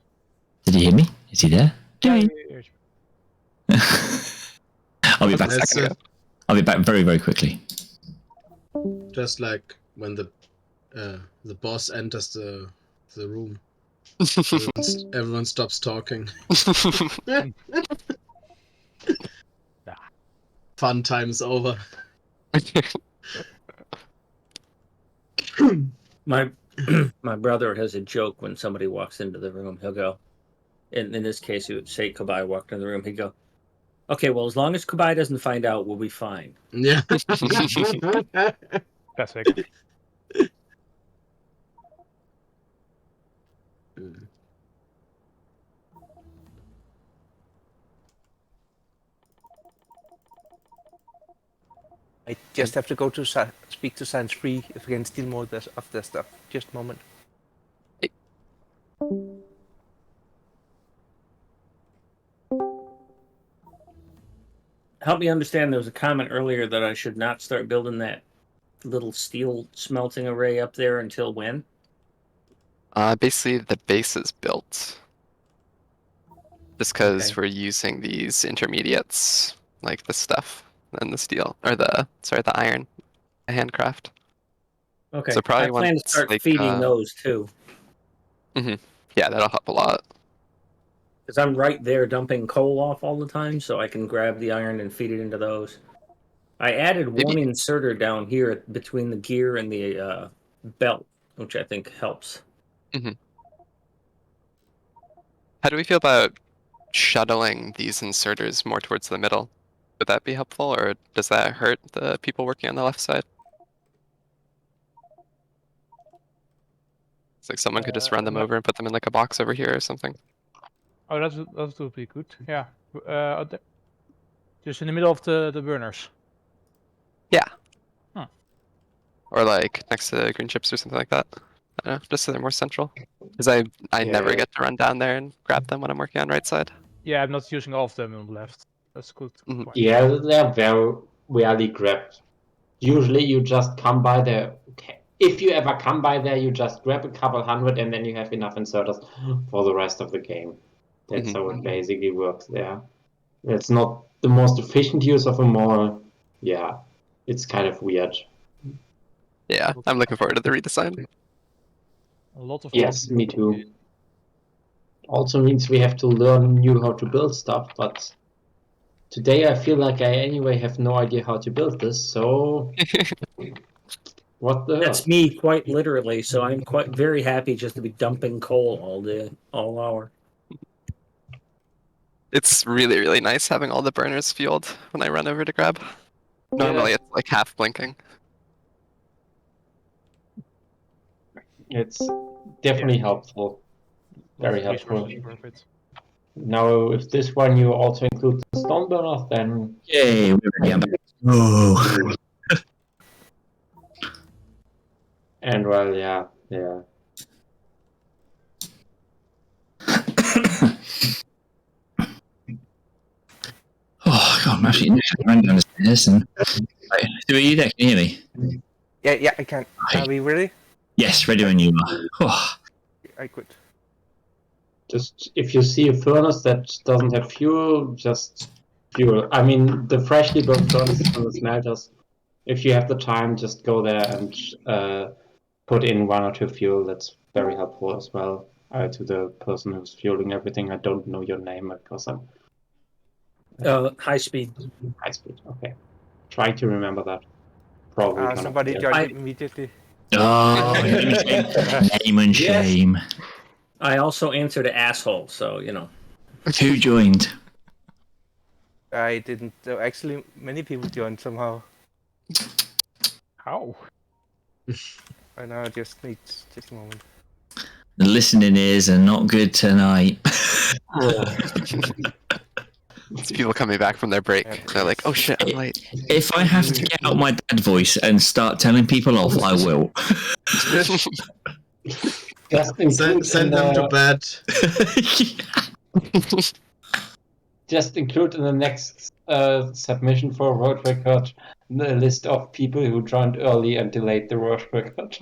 Did he hear me? Is he there? Yeah, I'll be back. I'll be back very, very quickly. Just like when the boss enters the room. Everyone stops talking. Fun time's over. My brother has a joke when somebody walks into the room. He'll go, in this case, he would say Kubai walked in the room. He'd go, okay, well, as long as Kubai doesn't find out, we'll be fine. Yeah. Classic. I just have to go to speak to Science Free if we can steal more of their stuff. Just a moment. Help me understand, there was a comment earlier that I should not start building that little steel smelting array up there until when? Basically, the base is built. Just because we're using these intermediates, like the stuff and the steel, or the iron, the handcraft. Okay, So probably I plan to start feeding those too. Yeah, that'll help a lot. Because I'm right there dumping coal off all the time, so I can grab the iron and feed it into those. I added one inserter down here between the gear and the belt, which I think helps. How do we feel about shuttling these inserters more towards the middle? Would that be helpful, or does that hurt the people working on the left side? It's like someone could just run them over and put them in like a box over here or something. Oh, that would be good. Yeah. Just in the middle of the burners. Yeah. Huh. Or like next to the green chips or something like that. I don't know, just so they're more central. Because I never get to run down there and grab them when I'm working on right side. Yeah, I'm not using all of them on the left. That's good. Point. Yeah, they're very rarely grabbed. Usually you just come by there. Okay. If you ever come by there, you just grab a couple hundred and then you have enough inserters for the rest of the game. That's how it basically works there. It's not the most efficient use of a mall. Yeah, it's kind of weird. Yeah, I'm looking forward to the redesign. A lot of yes, me too. Also means we have to learn new how to build stuff, but today I feel like I anyway have no idea how to build this, so what the hell? That's me quite literally, so I'm quite very happy just to be dumping coal all day, all hour. It's really, really nice having all the burners fueled when I run over to grab. Normally it's like half blinking. It's definitely helpful. Very helpful. Now, if this one you also include the stone burners, then... Yay, we're ready. Oh. And well, yeah. Oh, God, I'm actually running down the stairs. And... Right, are you there? Can you hear me? Yeah, I can. Are we ready? Yes, ready when you are. Oh. I quit. Just, if you see a furnace that doesn't have fuel, just fuel. I mean, the freshly built furnaces from the smelters, if you have the time, just go there and put in 1 or 2 fuel. That's very helpful as well. To the person who's fueling everything, I don't know your name because I'm... High speed. High speed, okay. Try to remember that. Probably. Somebody joined immediately. Oh, name and shame. I also answered to asshole, so you know. Who joined? I didn't. Actually, many people joined somehow. How? I know. Just a moment. The listening ears are not good tonight. It's people coming back from their break. They're like, "Oh shit, I'm late." If I have to get out my dad voice and start telling people off, I will. Send them to bed. just include in the next submission for world record the list of people who joined early and delayed the world record.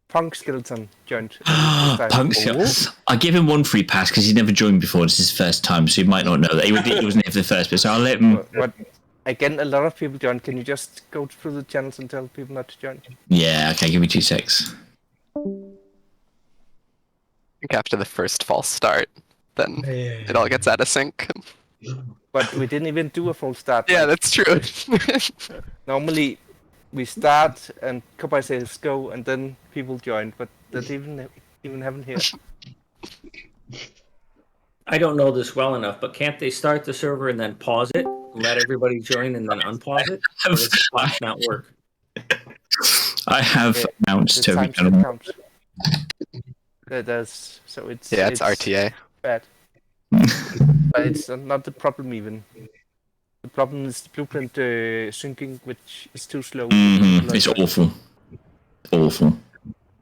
Punk Skeleton joined this time. Punk Skeleton. I give him one free pass because he's never joined before. This is his first time, so he might not know that. He wasn't here for the first bit, so I'll let him. But again, a lot of people joined. Can you just go through the channels and tell people not to join? Yeah, okay, give me 2 secs. I think after the first false start, then it all gets out of sync. But we didn't even do a full start. Yeah, that's true. Normally, we start and Copy says go, and then people join. But that even haven't here. I don't know this well enough, but can't they start the server and then pause it, let everybody join, and then unpause it? Or does the clock not work? I have announced to every That gentleman. counts. That does. So it's It's RTA. bad. But it's not the problem even. The problem is the blueprint syncing, which is too slow. It's awful. Awful.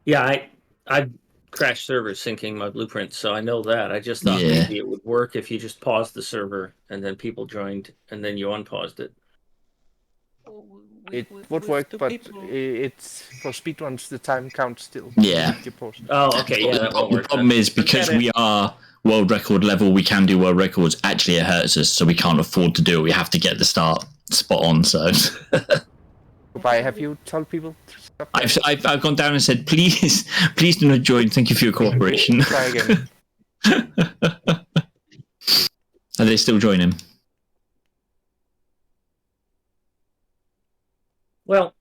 Yeah, I crashed servers syncing my blueprints, so I know that. I just thought Yeah. maybe it would work if you just paused the server and then people joined and then you unpaused it. It would work, but it's for speedruns. The time counts still. Yeah. You pause. Oh, okay, yeah, that won't The work. problem is because we are world record level, we can do world records. Actually, it hurts us, so we can't afford to do it. We have to get the start spot on. So, Goodbye. Have you told people? To stop? I've gone down and said, please do not join. Thank you for your cooperation. Try again. Are they still joining? Well,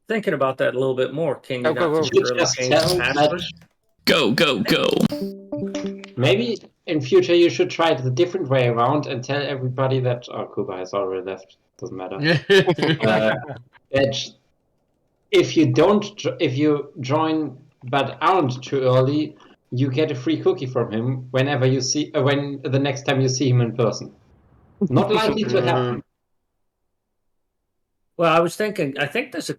thinking about that a little bit more, can you Go. not just Just change tell the password? Go. Maybe in future you should try it the different way around and tell everybody that Kuba has already left. Doesn't matter. That if you join but aren't too early, you get a free cookie from him whenever you see when the next time you see him in person. Not likely to happen. Well, I was thinking, I think there's a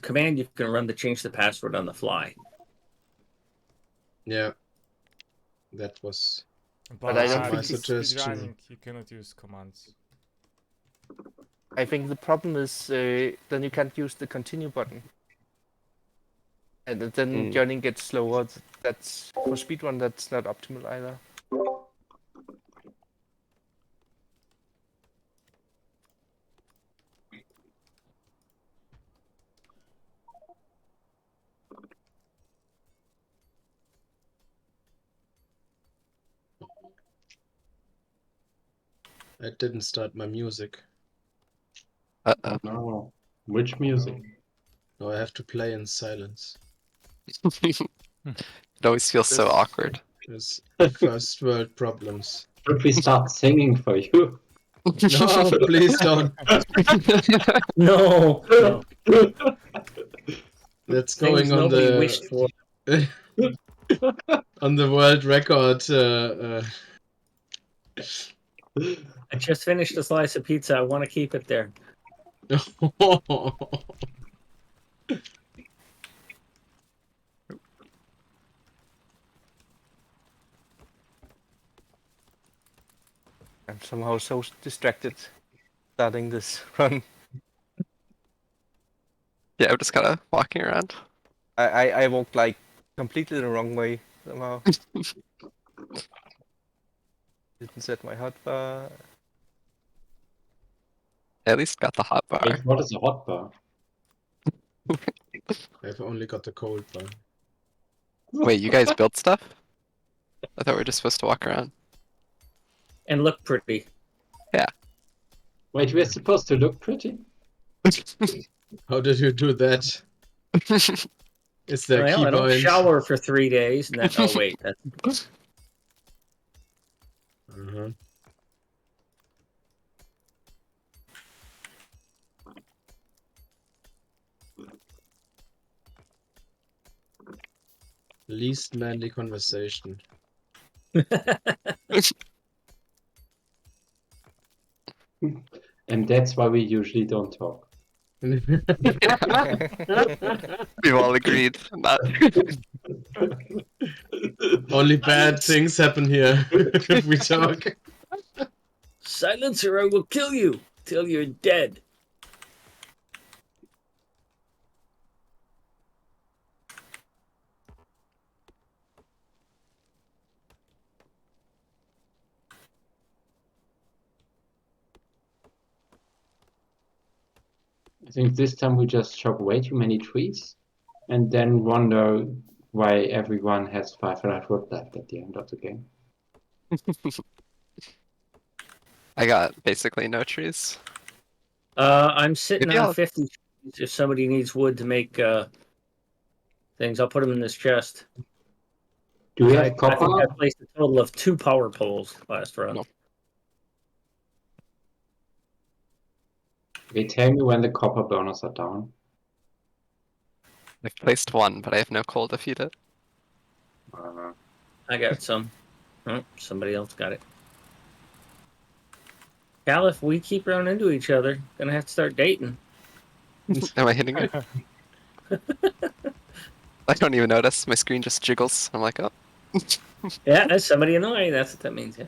command you can run to change the password on the fly. Yeah. That was But I don't my think suggestion. Speedrunning, you cannot use commands. I think the problem is then you can't use the continue button. And then joining gets slower. That's for speedrun. That's not optimal either. I didn't start my music. No. Which music? No, I have to play in silence. It always feels so awkward. There's first world problems. Should we start singing for you? No, please don't. No. That's Things going on nobody wished for. on the world record. I just finished a slice of pizza. I want to keep it there. I'm somehow so distracted starting this run. Yeah, I'm just kind of walking around. I walked like completely the wrong way somehow. Didn't set my hotbar. At least got the hot bar. Wait, what is a hot bar? I've only got the cold bar. Wait, you guys built stuff? I thought we were just supposed to walk around. And look pretty. Yeah. Wait, we're supposed to look pretty? How did you do that? Is there Well, I don't keybind? shower for 3 days. And oh, wait. That's... Uh-huh. Least manly conversation. And that's why we usually don't talk. We've all agreed on that. Only bad things happen here if we talk. Silence or I will kill you till you're dead. I think this time we just chop way too many trees and then wonder why everyone has 500 wood left at the end of the game. I got basically no trees. I'm sitting Maybe on I'll- 50 trees. If somebody needs wood to make things, I'll put them in this chest. Do we I have copper? think I placed a total of 2 power poles last run. No. Okay, tell me when the copper burners are down. I've placed one, but I have no coal to feed it. I got some. Oh, somebody else got it. Cal, if we keep running into each other, gonna have to start dating. Am I hitting it? I don't even notice. My screen just jiggles. I'm like, oh. Yeah, that's somebody annoying. That's what that means, yeah.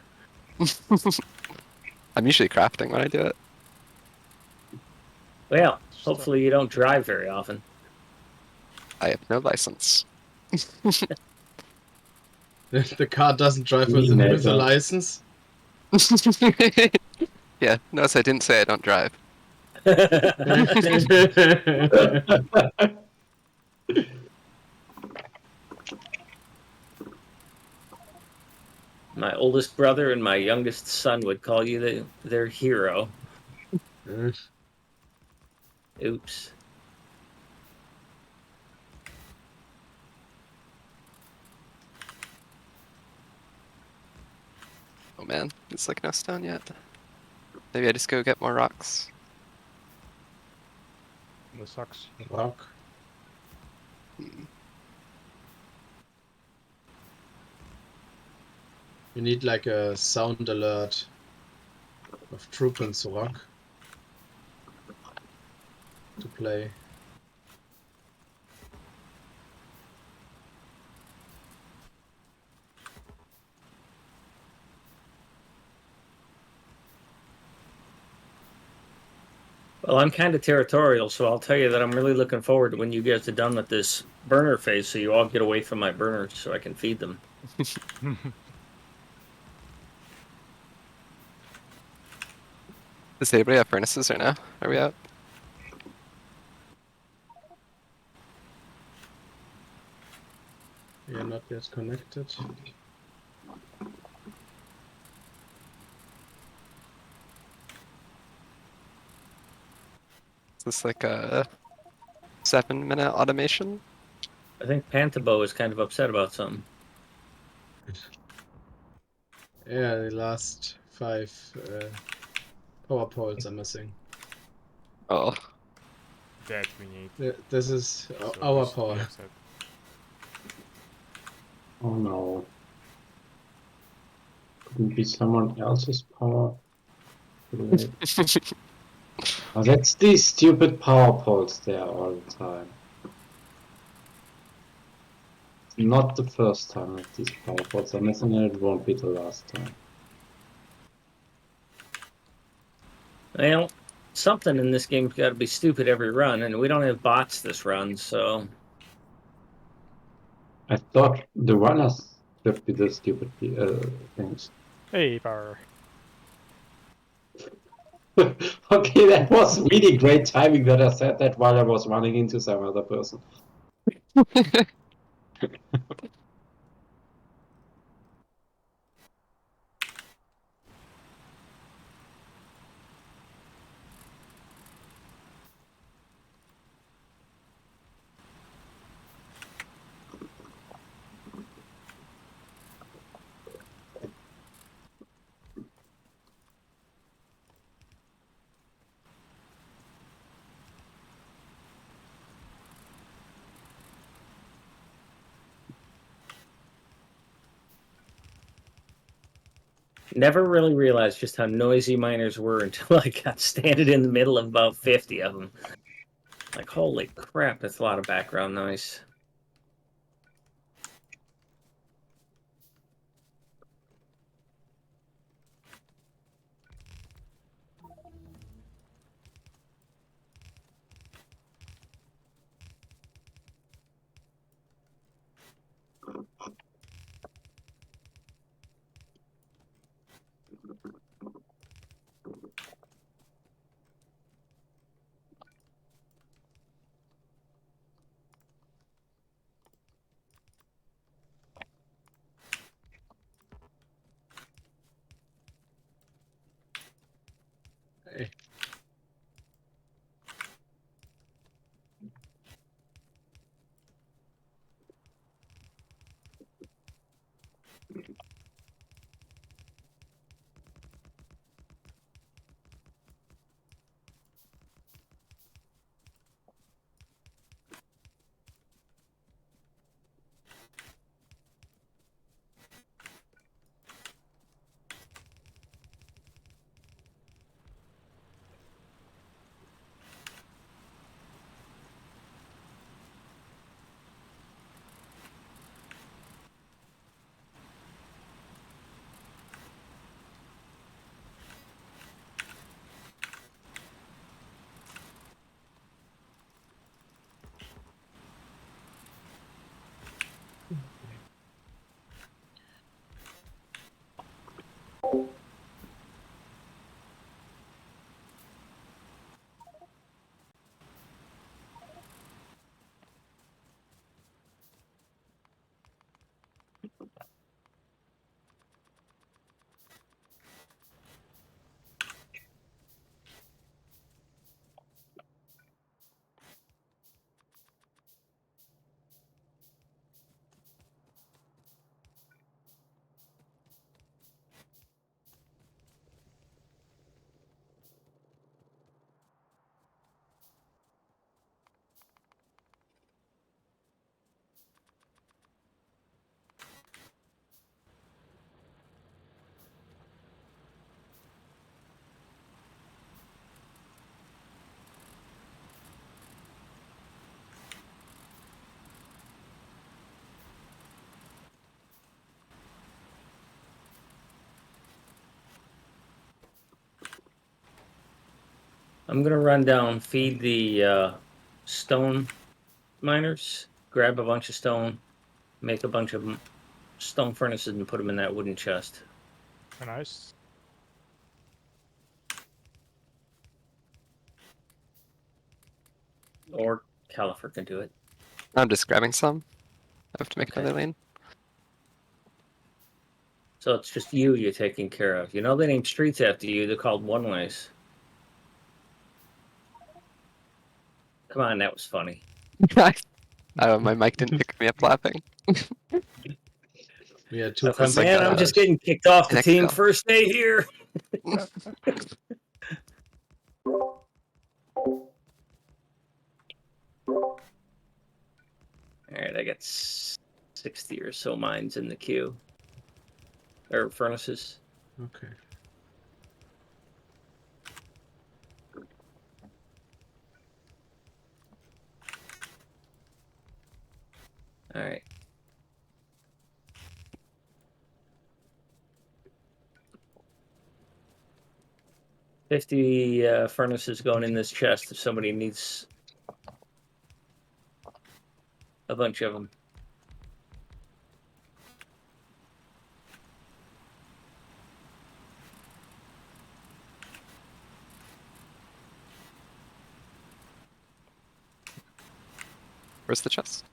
I'm usually crafting when I do it. Well, hopefully you don't drive very often. I have no license. The car doesn't drive with a license. Yeah, notice I didn't say I don't drive. My oldest brother and my youngest son would call you their hero. Oops. Oh man, it's like no stone yet. Maybe I just go get more rocks. That sucks. Rock. You need like a sound alert of troop and Sorok to play. Well, I'm kind of territorial, so I'll tell you that I'm really looking forward to when you guys are done with this burner phase, so you all get away from my burners so I can feed them. Does anybody have furnaces right now? Are we out? We are not yet connected. Is this like a 7-minute automation? I think Pantabo is kind of upset about something. Yeah, the last 5 power poles are missing. Oh. That we need. This is So our we should be power. upset. Oh no. Couldn't be someone else's power. Oh, that's these stupid power poles there all the time. It's not the first time that these power poles are missing, and it won't be the last time. Well, something in this game's got to be stupid every run, and we don't have bots this run, so... I thought the runners should be the stupid things. Hey, bar. Okay, that was really great timing that I said that while I was running into some other person. Never really realized just how noisy miners were until I got standing in the middle of about 50 of them. Like, holy crap, that's a lot of background noise. I'm gonna run down, feed the stone miners, grab a bunch of stone, make a bunch of stone furnaces, and put them in that wooden chest. Nice. Or Califer can do it. I'm just grabbing some. I have to make another lane. So it's just you're taking care of. You know they named streets after you. They're called one-ways. Come on, that was funny. My mic didn't pick me up laughing. Yeah, two. Man, I'm just getting kicked off the team first day here. Alright, I got 60 or so mines in the queue. Or furnaces. Okay. Alright. $50 furnaces going in this chest if somebody needs a bunch of them. Where's the chest?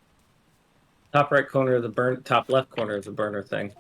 Top right corner of the top left corner of the burner thing.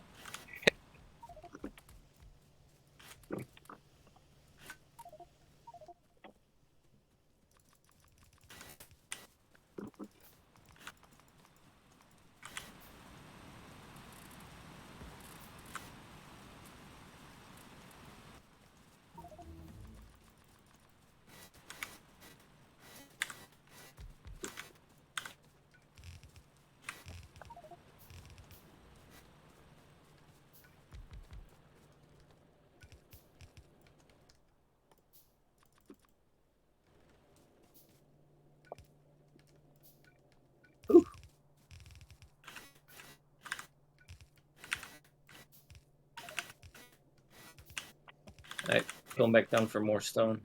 Alright, going back down for more stone.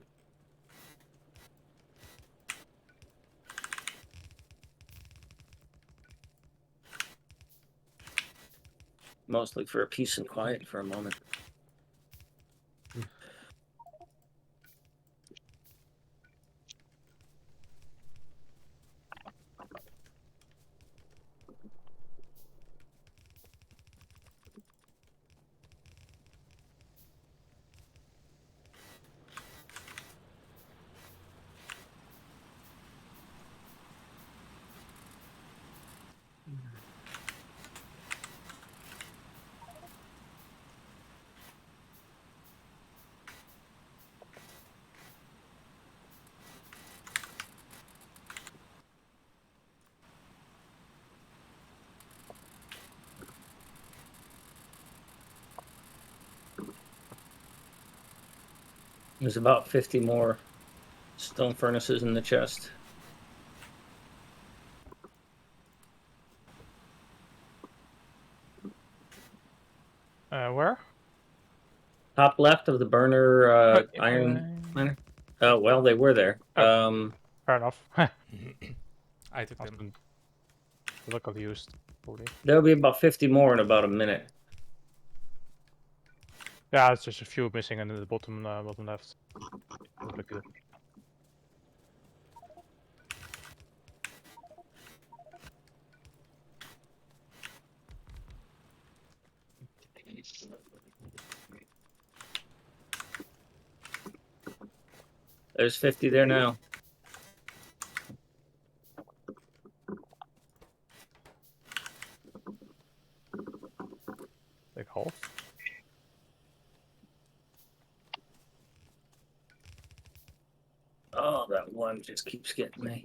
Mostly for peace and quiet for a moment. There's about 50 more stone furnaces in the chest. Where? Top left of the burner iron miner. Oh, well, they were there. Fair enough. I took them. Look of used. There'll be about 50 more in about a minute. Yeah, it's just a few missing in the bottom bottom left. No big deal. There's 50 there now. Big hole. Oh, that one just keeps getting me.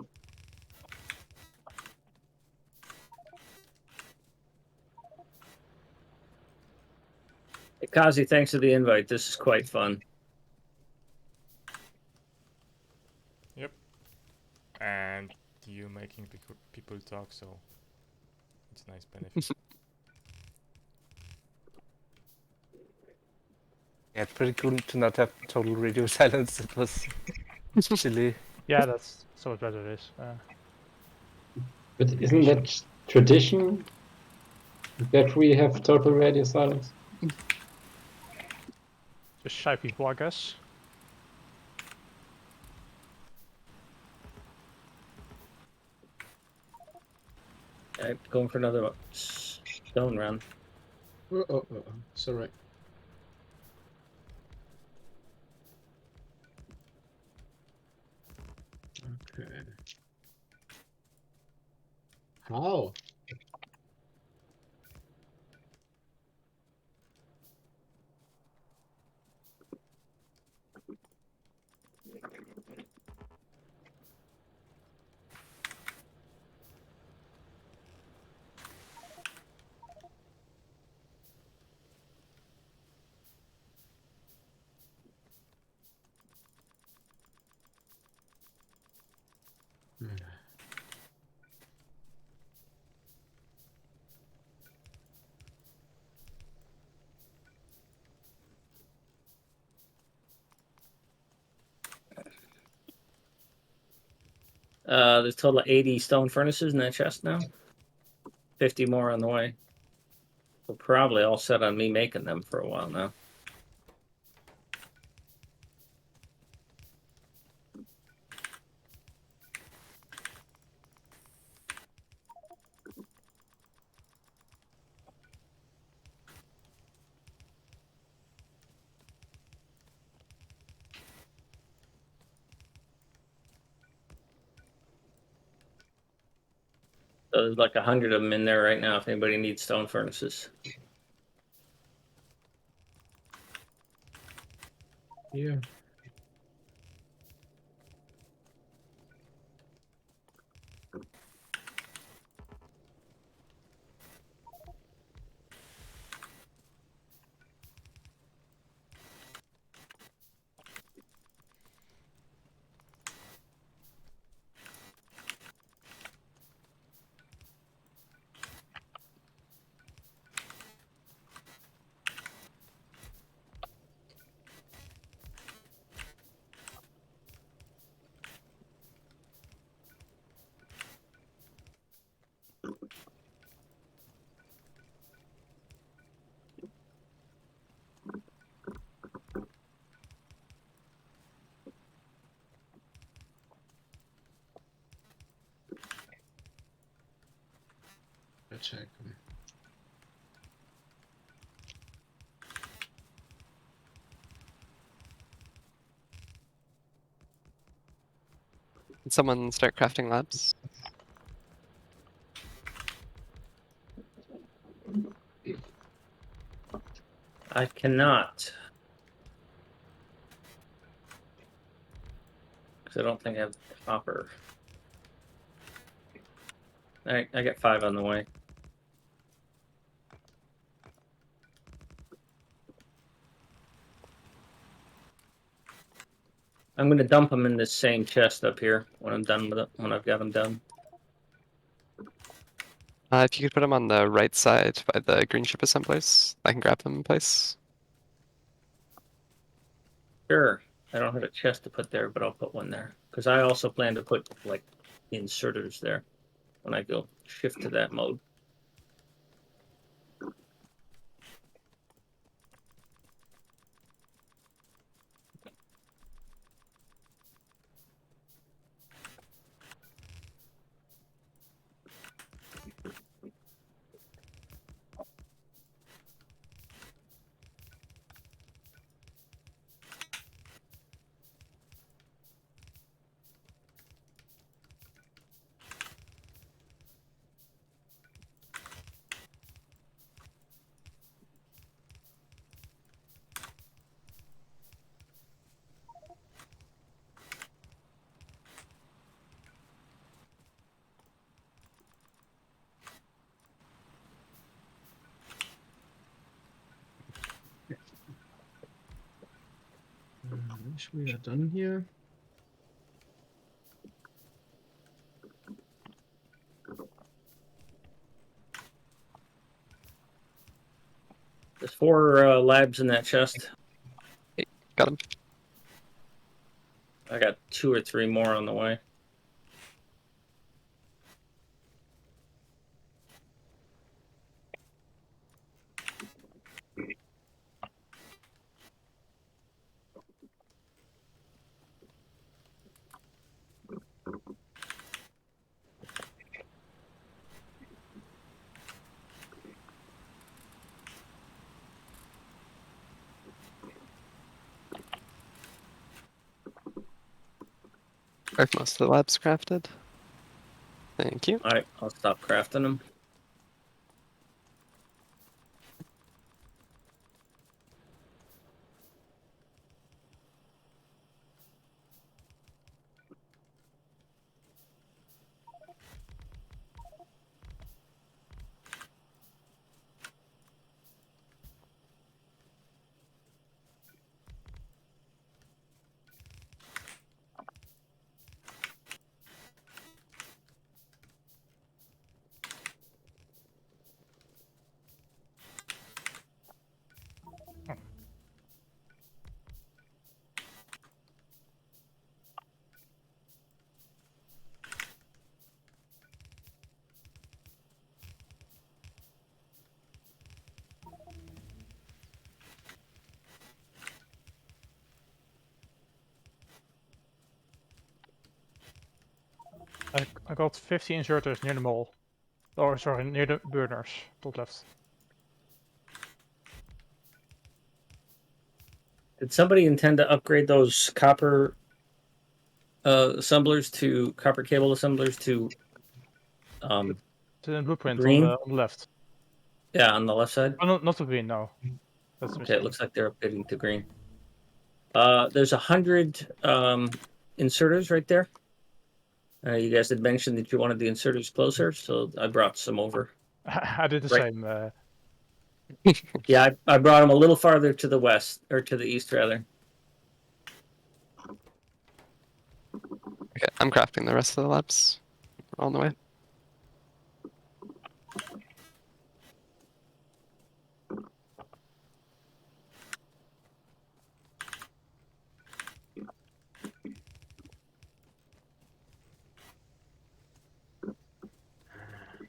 Hey, Kazi, thanks for the invite. This is quite fun. Yep. And you making people talk, so it's a nice benefit. Yeah, it's pretty cool to not have total radio silence. It was Silly. Yeah, that's so much better. It is. But isn't that tradition that we have total radio silence? Just shy people, I guess. Going for another stone run. Oh, sorry. Okay. How? There's a total of 80 stone furnaces in that chest now. 50 more on the way. We're probably all set on me making them for a while now. So there's like 100 of them in there right now if anybody needs stone furnaces. Yeah. Check. Can someone start crafting labs? I cannot. Because I don't think I have copper. Alright, I got 5 on the way. I'm going to dump them in this same chest up here when I'm done with it, when I've got them done. If you could put them on the right side by the green ship assemblers, I can grab them in place. Sure. I don't have a chest to put there, but I'll put one there. Because I also plan to put, like, inserters there when I go shift to that mode. I wish we are done here. There's 4 labs in that chest. Got him. I got 2 or 3 more on the way. Are most of the labs crafted? Thank you. Alright, I'll stop crafting them. I got 50 inserters near the mall. Or sorry, near the burners. Top left. Did somebody intend to upgrade those copper assemblers to copper cable assemblers to To the blueprint green? on the left. Yeah, on the left side. Oh, not to green. No. That's Okay, mistake. it looks like they're upgrading to green. There's 100 inserters right there. You guys had mentioned that you wanted the inserters closer, so I brought some over. I did the Right. same. Yeah, I brought them a little farther to the west, or to the east, rather. Okay, I'm crafting the rest of the labs. We're on the way.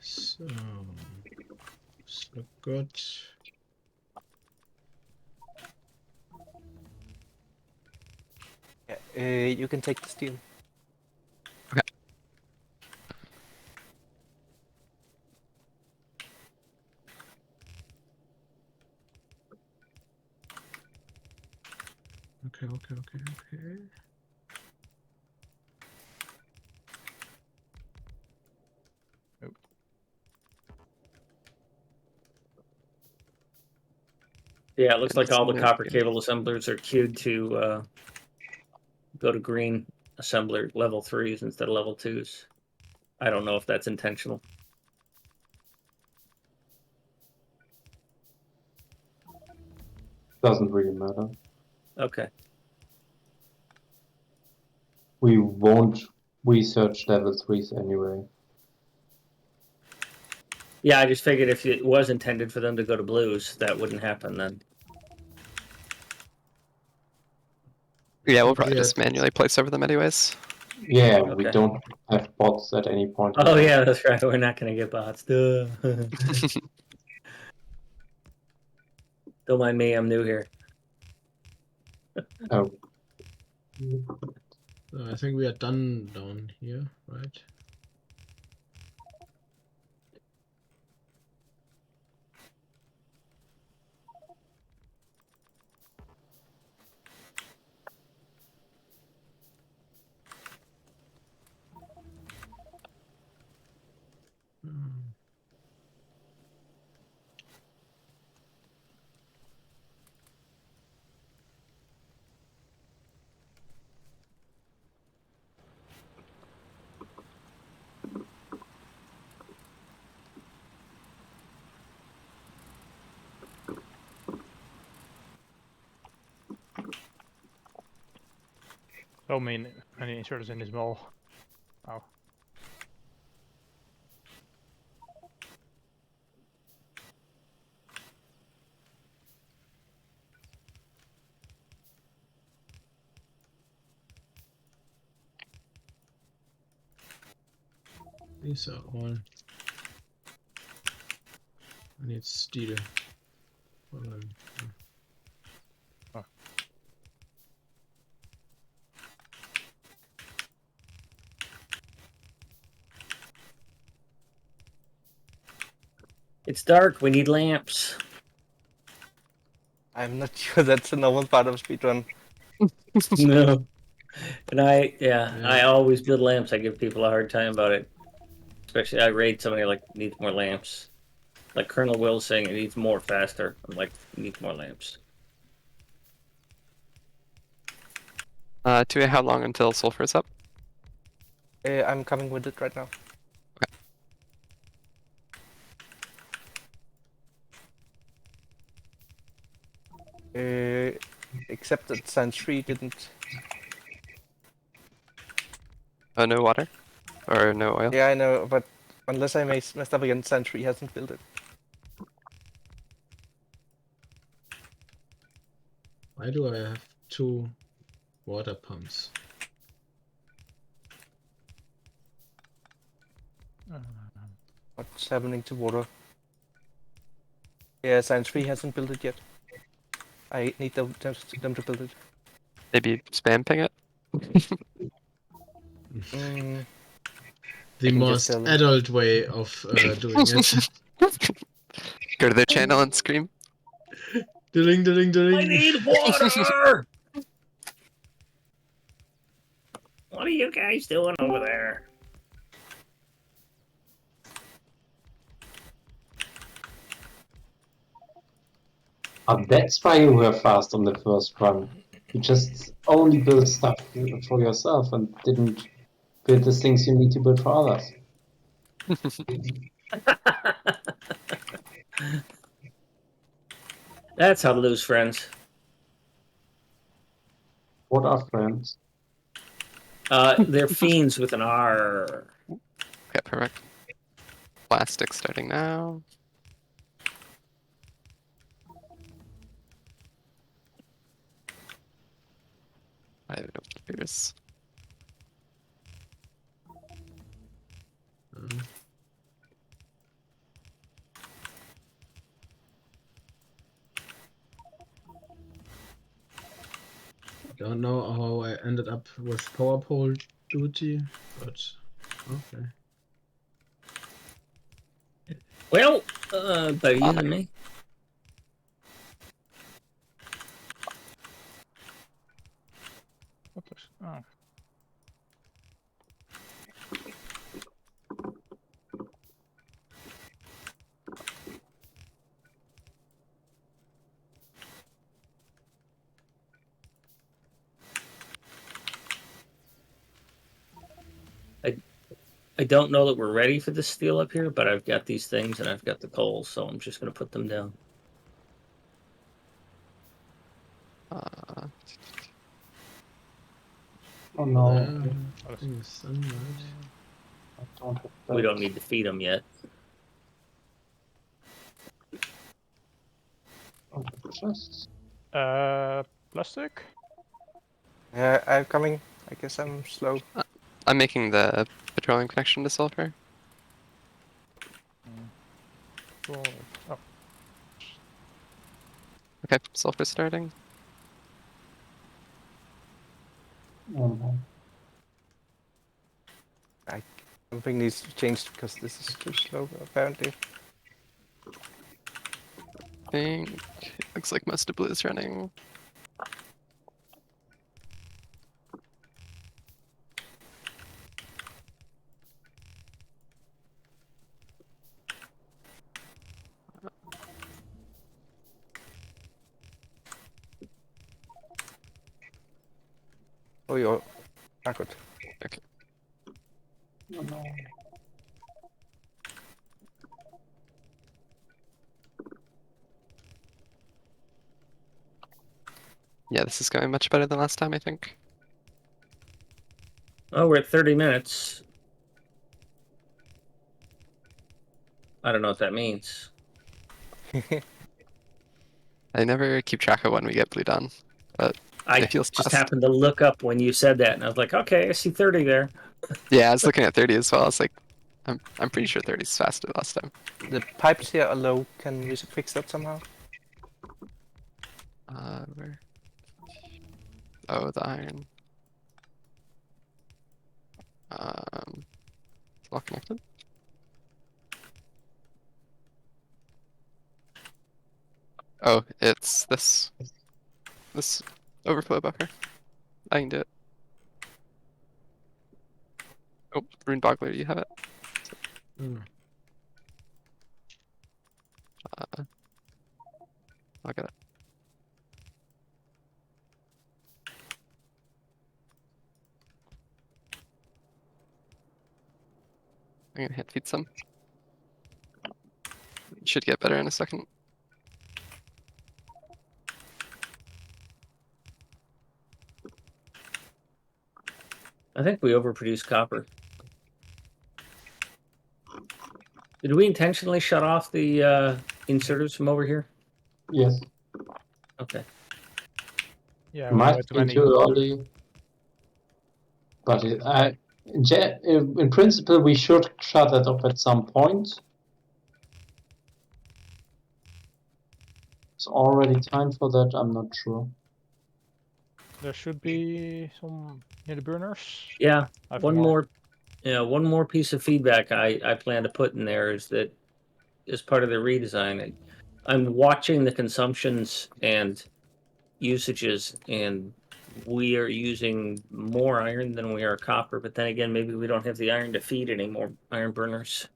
So, this look good. Yeah, you can take the steel. Okay. Yeah, it looks like all the copper cable assemblers are queued to go to green assembler level 3s instead of level 2s. I don't know if that's intentional. Doesn't really matter. Okay. We won't research level 3s anyway. Yeah, I just figured if it was intended for them to go to blues, that wouldn't happen then. Yeah, we'll probably just manually place over them anyways. Yeah, Okay. we don't have bots at any point. Oh yeah, that's right. We're not gonna get bots. Duh. Don't mind me. I'm new here. Oh. I think we are done down here, right? So many inserters in this mall. Oh. These are all. I need steel. Hold on. It's dark. We need lamps. I'm not sure that's a normal part of speedrun. No. And I always build lamps. I give people a hard time about it. Especially I raid somebody like needs more lamps. Like Colonel Will saying it needs more faster. I'm like, needs more lamps. Tua, how long until sulfur is up? I'm coming with it right now. Except that Science 3 didn't. Oh, no water? Or no oil? Yeah, I know, but unless I messed up again, Science 3 hasn't built it. Why do I have 2 water pumps? What's happening to water? Yeah, Science 3 hasn't built it yet. I need them to build it. Maybe spam ping it? The most adult way of doing it. Go to their channel and scream. Dilling, dilling, dilling. I need water! What are you guys doing over there? That's why you were fast on the first run. You just only built stuff for yourself and didn't build the things you need to build for others. That's how to lose friends. What are friends? They're fiends with an R. Okay, perfect. Plastic starting now. I have no computers. Don't know how I ended up with power pole duty, but okay. Well, better you than me. Oh. I don't know that we're ready for the steel up here, but I've got these things and I've got the coal, so I'm just going to put them down. Oh no. We don't need to feed them yet. Plastic? Yeah, I'm coming. I guess I'm slow. I'm making the petroleum connection to sulfur. Cool. Oh. Okay, sulfur starting. Something needs to change because this is too slow, apparently. I think looks like most of blue is running. Oh, you're good. Okay. Oh no. Yeah, this is going much better than last time, I think. Oh, we're at 30 minutes. I don't know what that means. I never keep track of when we get blue done, but I it feels just fast. happened to look up when you said that, and I was like, okay, I see 30 there. Yeah, I was looking at 30 as well. I was like, I'm pretty sure 30 is faster last time. The pipes here are low. Can we fix that somehow? Where? Oh, the iron. It's not connected. Oh, it's this overflow buffer. I can do it. Oh, Rune Boggler, you have it. I'll get it. I'm gonna hand feed some. Should get better in a second. I think we overproduce copper. Did we intentionally shut off the inserters from over here? Yes. Okay. Yeah, Might be too early. But in principle, we should shut it off at some point. It's already time for that, I'm not sure. There should be some near the burners. Yeah, one more piece of feedback I plan to put in there is that as part of the redesign, I'm watching the consumptions and usages, and we are using more iron than we are copper, but then again, maybe we don't have the iron to feed any more iron burners.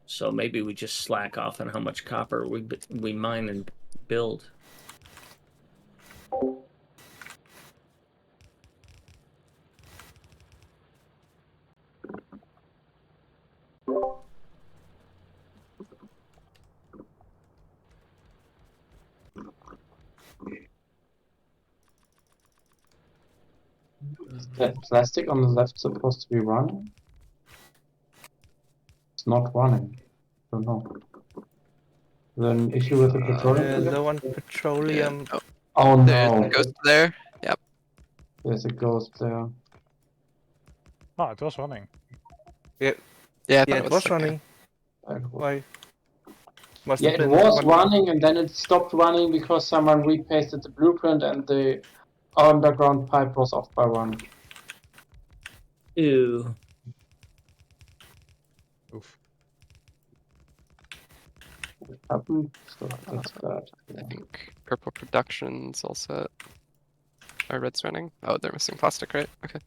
So maybe we just slack off on how much copper we mine and build. Is that plastic on the left supposed to be running? It's not running. I don't know. Then issue with the petroleum? Low on petroleum. Yeah. Oh no. There's a ghost there. Yep. There's a ghost there. Oh, it was running. Yeah. Yeah, It was running. Why? Yeah, it was running and then it stopped running because someone repasted the blueprint and the underground pipe was off by one. Ew. Oof. It happened, so that's bad. I think purple production's all set. Are red's running? Oh, they're missing plastic, right? Okay.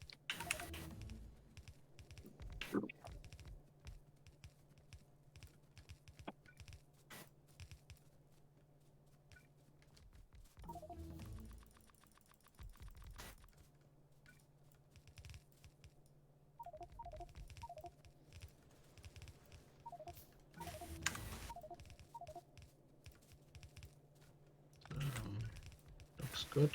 Looks good.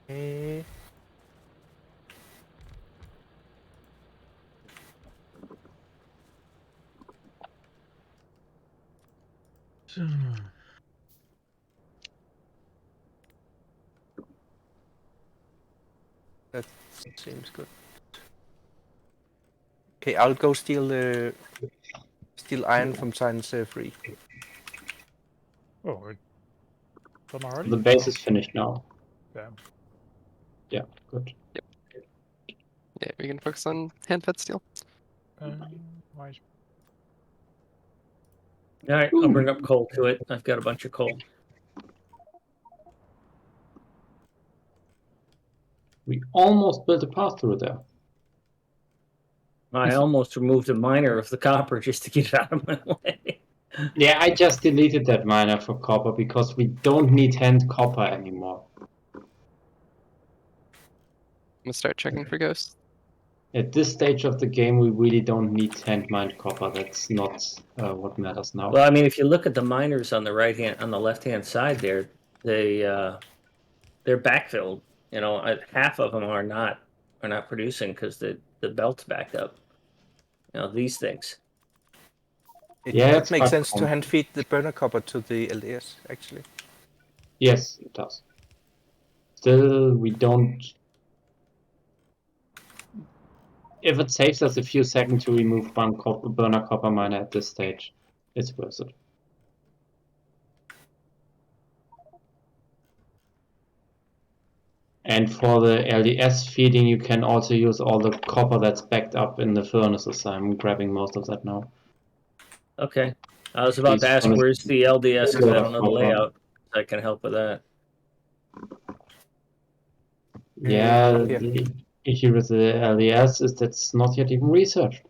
Okay. That seems good. Okay, I'll go steal iron from Science 3. Oh, we're done already? The base is finished now. Yeah. Yeah, good. Yep. Yeah, we can focus on hand-fed steel. Why is... All right, I'll bring up coal to it. I've got a bunch of coal. We almost built a path through there. I almost removed a miner of the copper just to get it out of my way. Yeah, I just deleted that miner for copper because we don't need hand copper anymore. I'm gonna start checking for ghosts. At this stage of the game, we really don't need hand mined copper. That's not what matters now. Well, I mean, if you look at the miners on the left hand side there, they they're backfilled. You know, half of them are not producing because the belt's backed up. You know, these things. It Yeah, could it's make quite sense to common. hand feed the burner copper to the LDS, actually. Yes, it does. Still, we don't. If it saves us a few seconds to remove one burner copper miner at this stage, it's worth it. And for the LDS feeding, you can also use all the copper that's backed up in the furnaces. I'm grabbing most of that now. Okay. I was about to These ask furnaces- where's the LDS because I don't know the Copper. layout. I can help with that. Yeah, Yeah. the issue with the LDS is that's not yet even researched.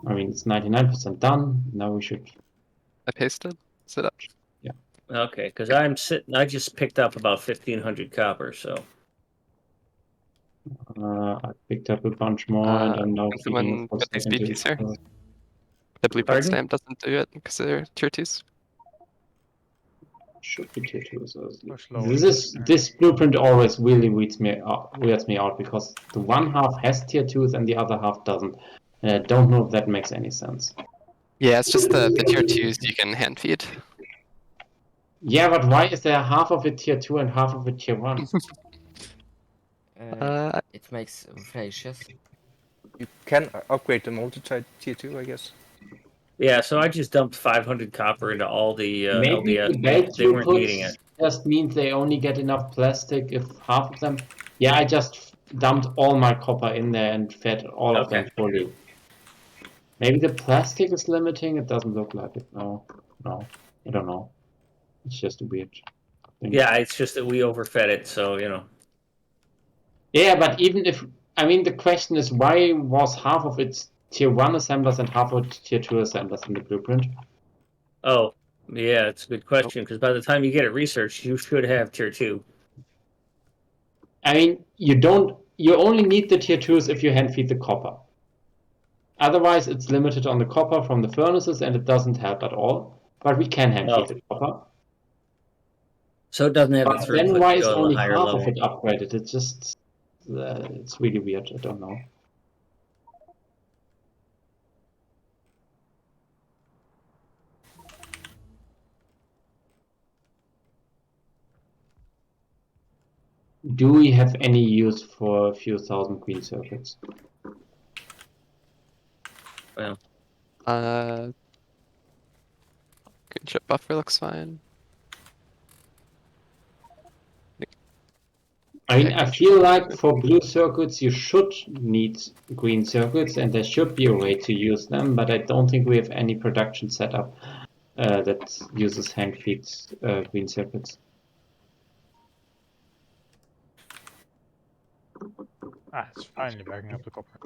I mean, it's 99% done. Now we should. I pasted. Sit up. Yeah. Okay, because I'm sitting. I just picked up about 1,500 copper, so. I picked up a bunch more, and I'm now feeding Someone it for got these secondary. BPs here. The blueprint Pardon? stamp doesn't do it because they're tier 2s. Should be tier 2. So Push low this blueprint always really weirds me out because the one half has tier 2s and the other half doesn't. And I don't know if that makes any sense. Yeah, it's just the tier 2s you can hand feed. Yeah, but why is there half of it tier 2 and half of it tier 1? It makes precious. You can upgrade them all to tier 2, I guess. Yeah, so I just dumped 500 copper into all the Maybe LDS. the belt They weren't needing it. just means they only get enough plastic if half of them. Yeah, I just dumped all my copper in there and fed all of them fully. Maybe the plastic is limiting. It doesn't look like it. No, I don't know. It's just a weird thing. Yeah, it's just that we overfed it, so you know. Yeah, but even if the question is why was half of it tier 1 assemblers and half of it tier 2 assemblers in the blueprint? Oh, yeah, it's a good question because by the time you get it researched, you should have tier 2. I mean, you only need the tier 2s if you hand feed the copper. Otherwise, it's limited on the copper from the furnaces and it doesn't help at all. But we can hand feed the copper. So it doesn't have But the then throughput why to is go to the only higher half level. of it upgraded? It's just, it's really weird. I don't know. Do we have any use for a few thousand green circuits? Well, green chip buffer looks fine. I mean, I feel like for blue circuits you should need green circuits and there should be a way to use them, but I don't think we have any production setup that uses hand feed green circuits. It's finally backing up the copper.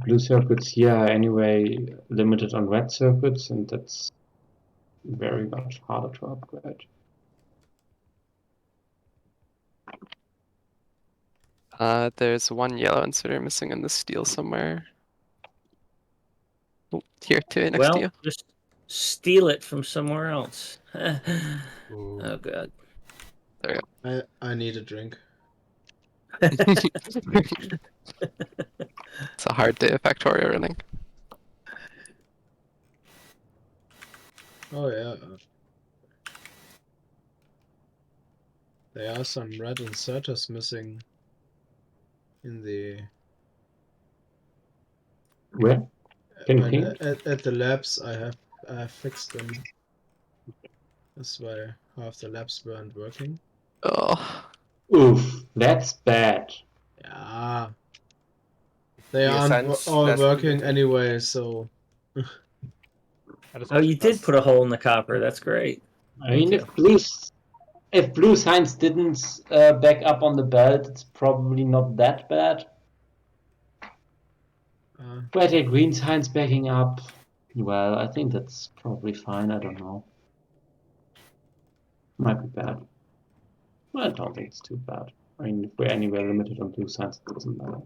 Blue circuits here are anyway limited on red circuits, and that's very much harder to upgrade. There's one yellow inserter missing in the steel somewhere. Oh, tier 2 next to you. just steal it from somewhere else. Oh god. There we I need a drink. It's a hard day of Factorio running. Oh yeah. There are some red inserters missing in the. Where? Can you ping? At the labs, I have fixed them. That's why half the labs weren't working. Oh. Oof, that's bad. Yeah. They Yeah, aren't science all last working weekend. anyway, so. Oh, you did put a hole in the copper. That's great. I mean, if blue signs didn't back up on the belt, it's probably not that bad. But a green signs backing up, well, I think that's probably fine. I don't know. Might be bad. Well, I don't think it's too bad. I mean, if we're anywhere limited on blue signs, it doesn't matter.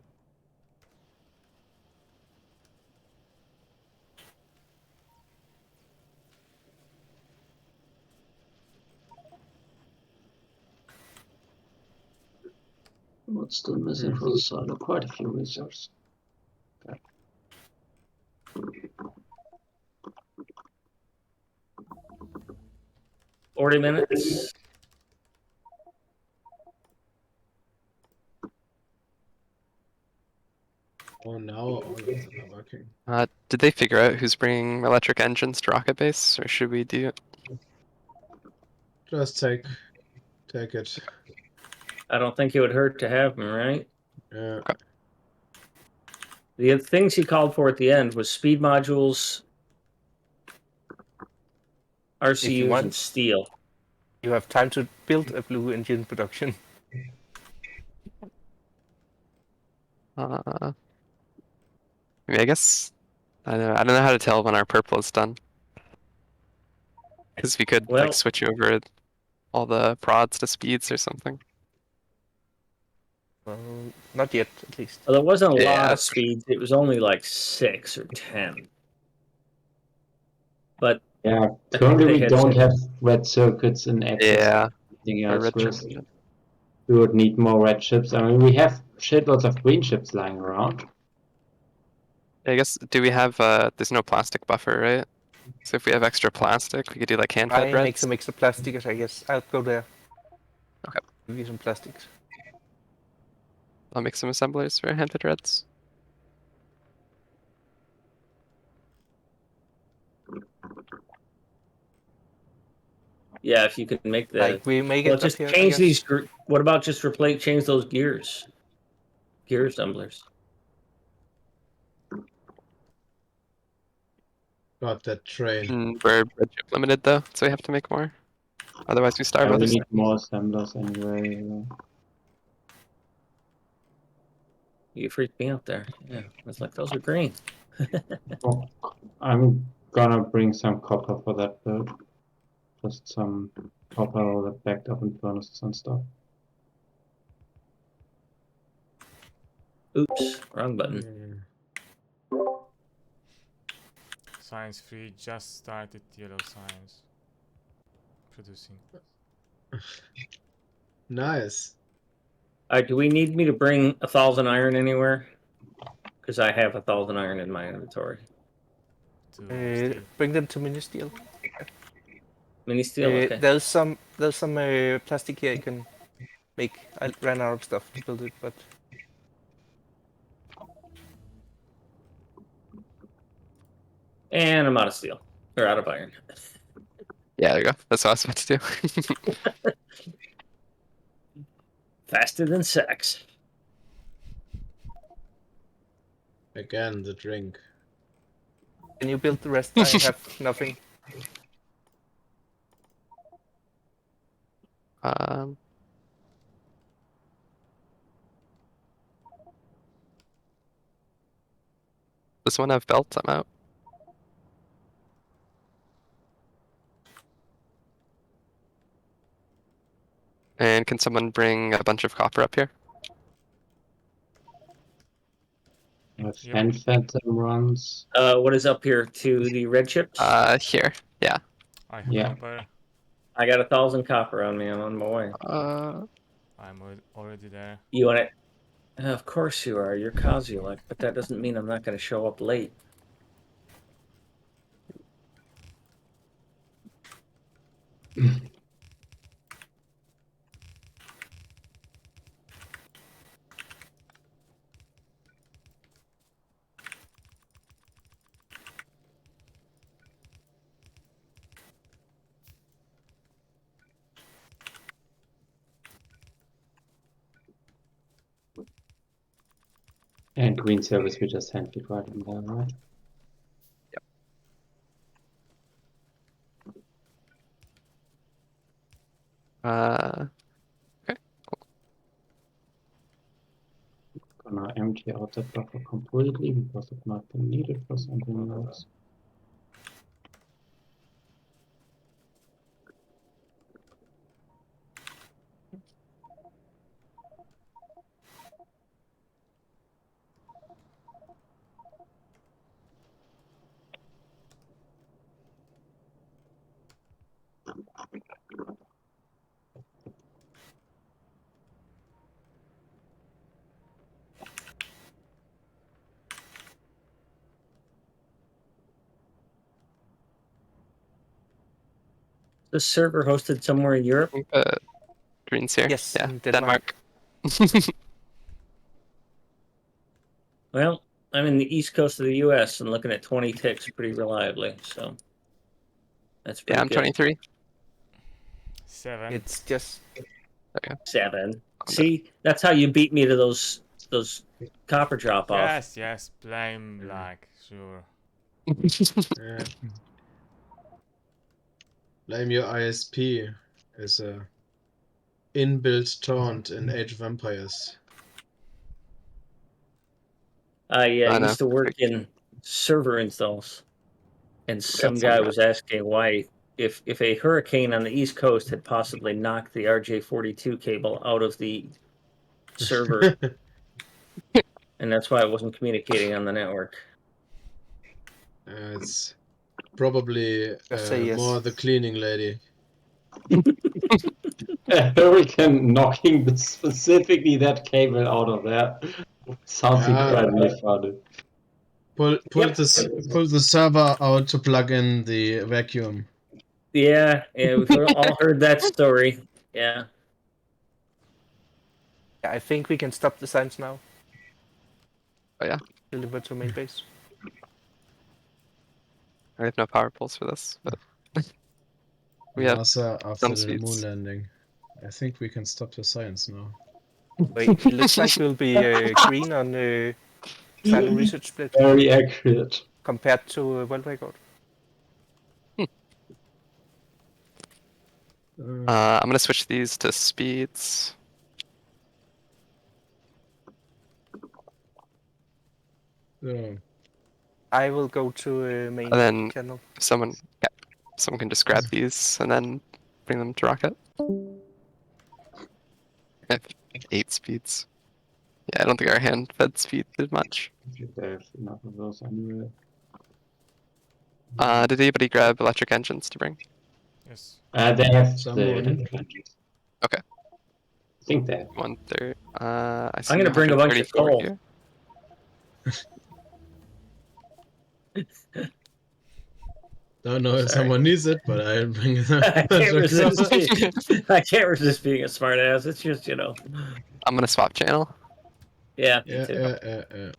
What's still missing for the silo? Quite a few resources. 40 minutes. Oh, now all of them are working. Did they figure out who's bringing electric engines to Rocket Base, or should we do it? Just take it. I don't think it would hurt to have them, right? Yeah. The things he called for at the end was speed modules, If you RCUs, want, and steel. you have time to build a blue engine production. I mean, I guess I don't know how to tell when our purple is done. Because we could like switch over all the prods to speeds or something. Well, not yet, at least. Well, there wasn't a lot of speeds. It was only like 6 or 10. But yeah, currently we don't have red circuits in access. Yeah. Anything else with. We would need more red chips. I mean, we have shitloads of green chips lying around. I guess, do we have, there's no plastic buffer, right? So if we have extra plastic, we could do like hand-fed I reds? make some extra plastics, I guess. I'll go there. Okay. Give you some plastics. I'll make some assemblers for hand-fed reds. Yeah, if you could make the Like we make it just up here, I change guess. these. What about just change those gear assemblers? Got that train. We're red chip limited though, so we have to make more. Otherwise we starve Yeah, we others. need more assemblers anyway. You freaked me out there. Yeah, I was like, those are green. Oh, I'm gonna bring some copper for that build. Just some copper that backed up in furnaces and stuff. Oops, wrong button. Science 3 just started yellow science producing. Nice. Do we need me to bring 1,000 iron anywhere? Because I have 1,000 iron in my inventory. Bring them to mini steel. Mini steel. Okay. There's some plastic here you can make. I ran out of stuff to build it, but And I'm out of steel. Or out of iron. Yeah, there you go. That's what I was about to do. Faster than sex. Again, the drink. can you build the rest? I have nothing. This one have belts, I'm out. And can someone bring a bunch of copper up here? Hand-fed runs. What is up here to the red chips? Here, yeah. I have copper. I got 1,000 copper on me. I'm on my way. I'm already there. You want it? Of course you are. You're Kozulek, but that doesn't mean I'm not going to show up late. And green service we just hand-feed right in there, right? Okay. Gonna empty out that buffer completely because it might be needed for something else. The server hosted somewhere in Europe? Green's here. Yes, Yeah, in Denmark. Well, I'm in the east coast of the U.S. and looking at 20 ticks pretty reliably, so that's pretty Yeah, I'm good. 23. 7. It's just Okay. 7. See, that's how you beat me to those copper drop off. Yes, yes, blame lag, sure. Yeah. Blame your ISP as a inbuilt taunt in Age of Empires. I I know. used to work in server installs, and some some guy of was asking why, if a hurricane on the East Coast had possibly knocked the RJ42 cable out of the server, and that's why it wasn't communicating on the network. It's probably Just say yes. more the cleaning lady. A hurricane knocking specifically that cable out of there sounds incredibly funny. Pull the server out to plug in the vacuum. Yeah, we've all heard that story. Yeah. I think we can stop the signs now. Oh yeah. Deliver to main base. I have no power pulls for this, but we have after some the speeds. moon landing. I think we can stop the science now. Wait, it looks like we'll be green on final research split. Very accurate. Compared to world record. I'm gonna switch these to speeds. I will go to main And then channel. someone can just grab these and then bring them to rocket. I have 8 speeds. Yeah, I don't think our hand fed speed did much. They have enough of those anyway. Did anybody grab electric engines to bring? Yes. They have Someone. the electric engines. Okay. I think they have. 1/3. I see I'm gonna bring a bunch of 134 coal. here. Don't know if someone needs it, but I'll bring it up. I can't resist being a smartass. It's just, you know. I'm gonna swap channel. Yeah, me Yeah, too.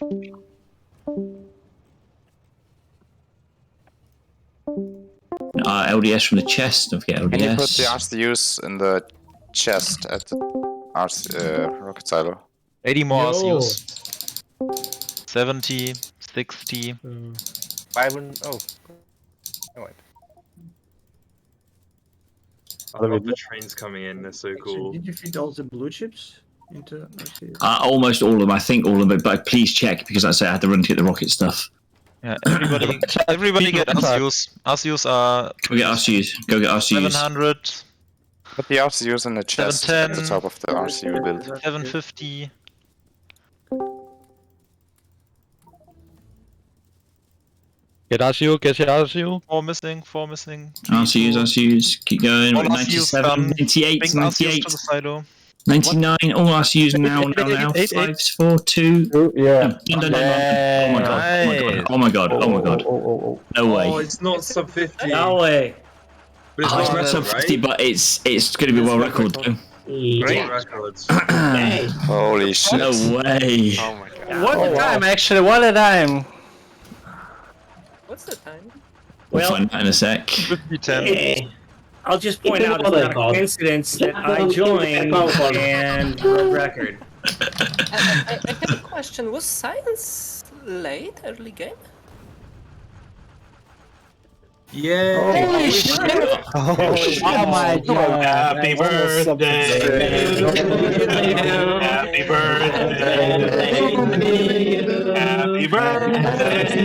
LDS from the chest. Don't forget LDS. Can you put the RCUs in the chest at rocket silo? 80 more Yo. RCUs. 70, 60. Oh, wait. I love the trains coming in, they're so cool. Did you feed all the blue chips into RCU? Almost all of them. I think all of them, but please check because I had to run to get the rocket stuff. Yeah, everybody get RCUs. RCUs are. Go get RCUs. Go get RCUs. 700. Put the RCUs in the chest at the 710. top of the RCU build. 750. Get RCU, get your RCU. 4 missing, 4 missing. RCUs. Keep going. All 97, RCUs done. 98, Bring 98. RCUs to the silo. 99, all RCUs now. 5, 4, 2. Yeah. Oh my god. No way. Oh, it's not sub 50. No way. But it's It's not not sub red, 50, right? but it's going to be world record though. Great records. Holy shit. No way. Oh my god. What a time, actually, what a time! What's the time? We'll Well, find that in a sec. 50-10. I'll just point out it's not a coincidence that I joined and broke record. I have a question. Was science late early game? Yeah. Holy shit! Oh my god! Happy birthday! Happy birthday! Happy birthday! Happy birthday!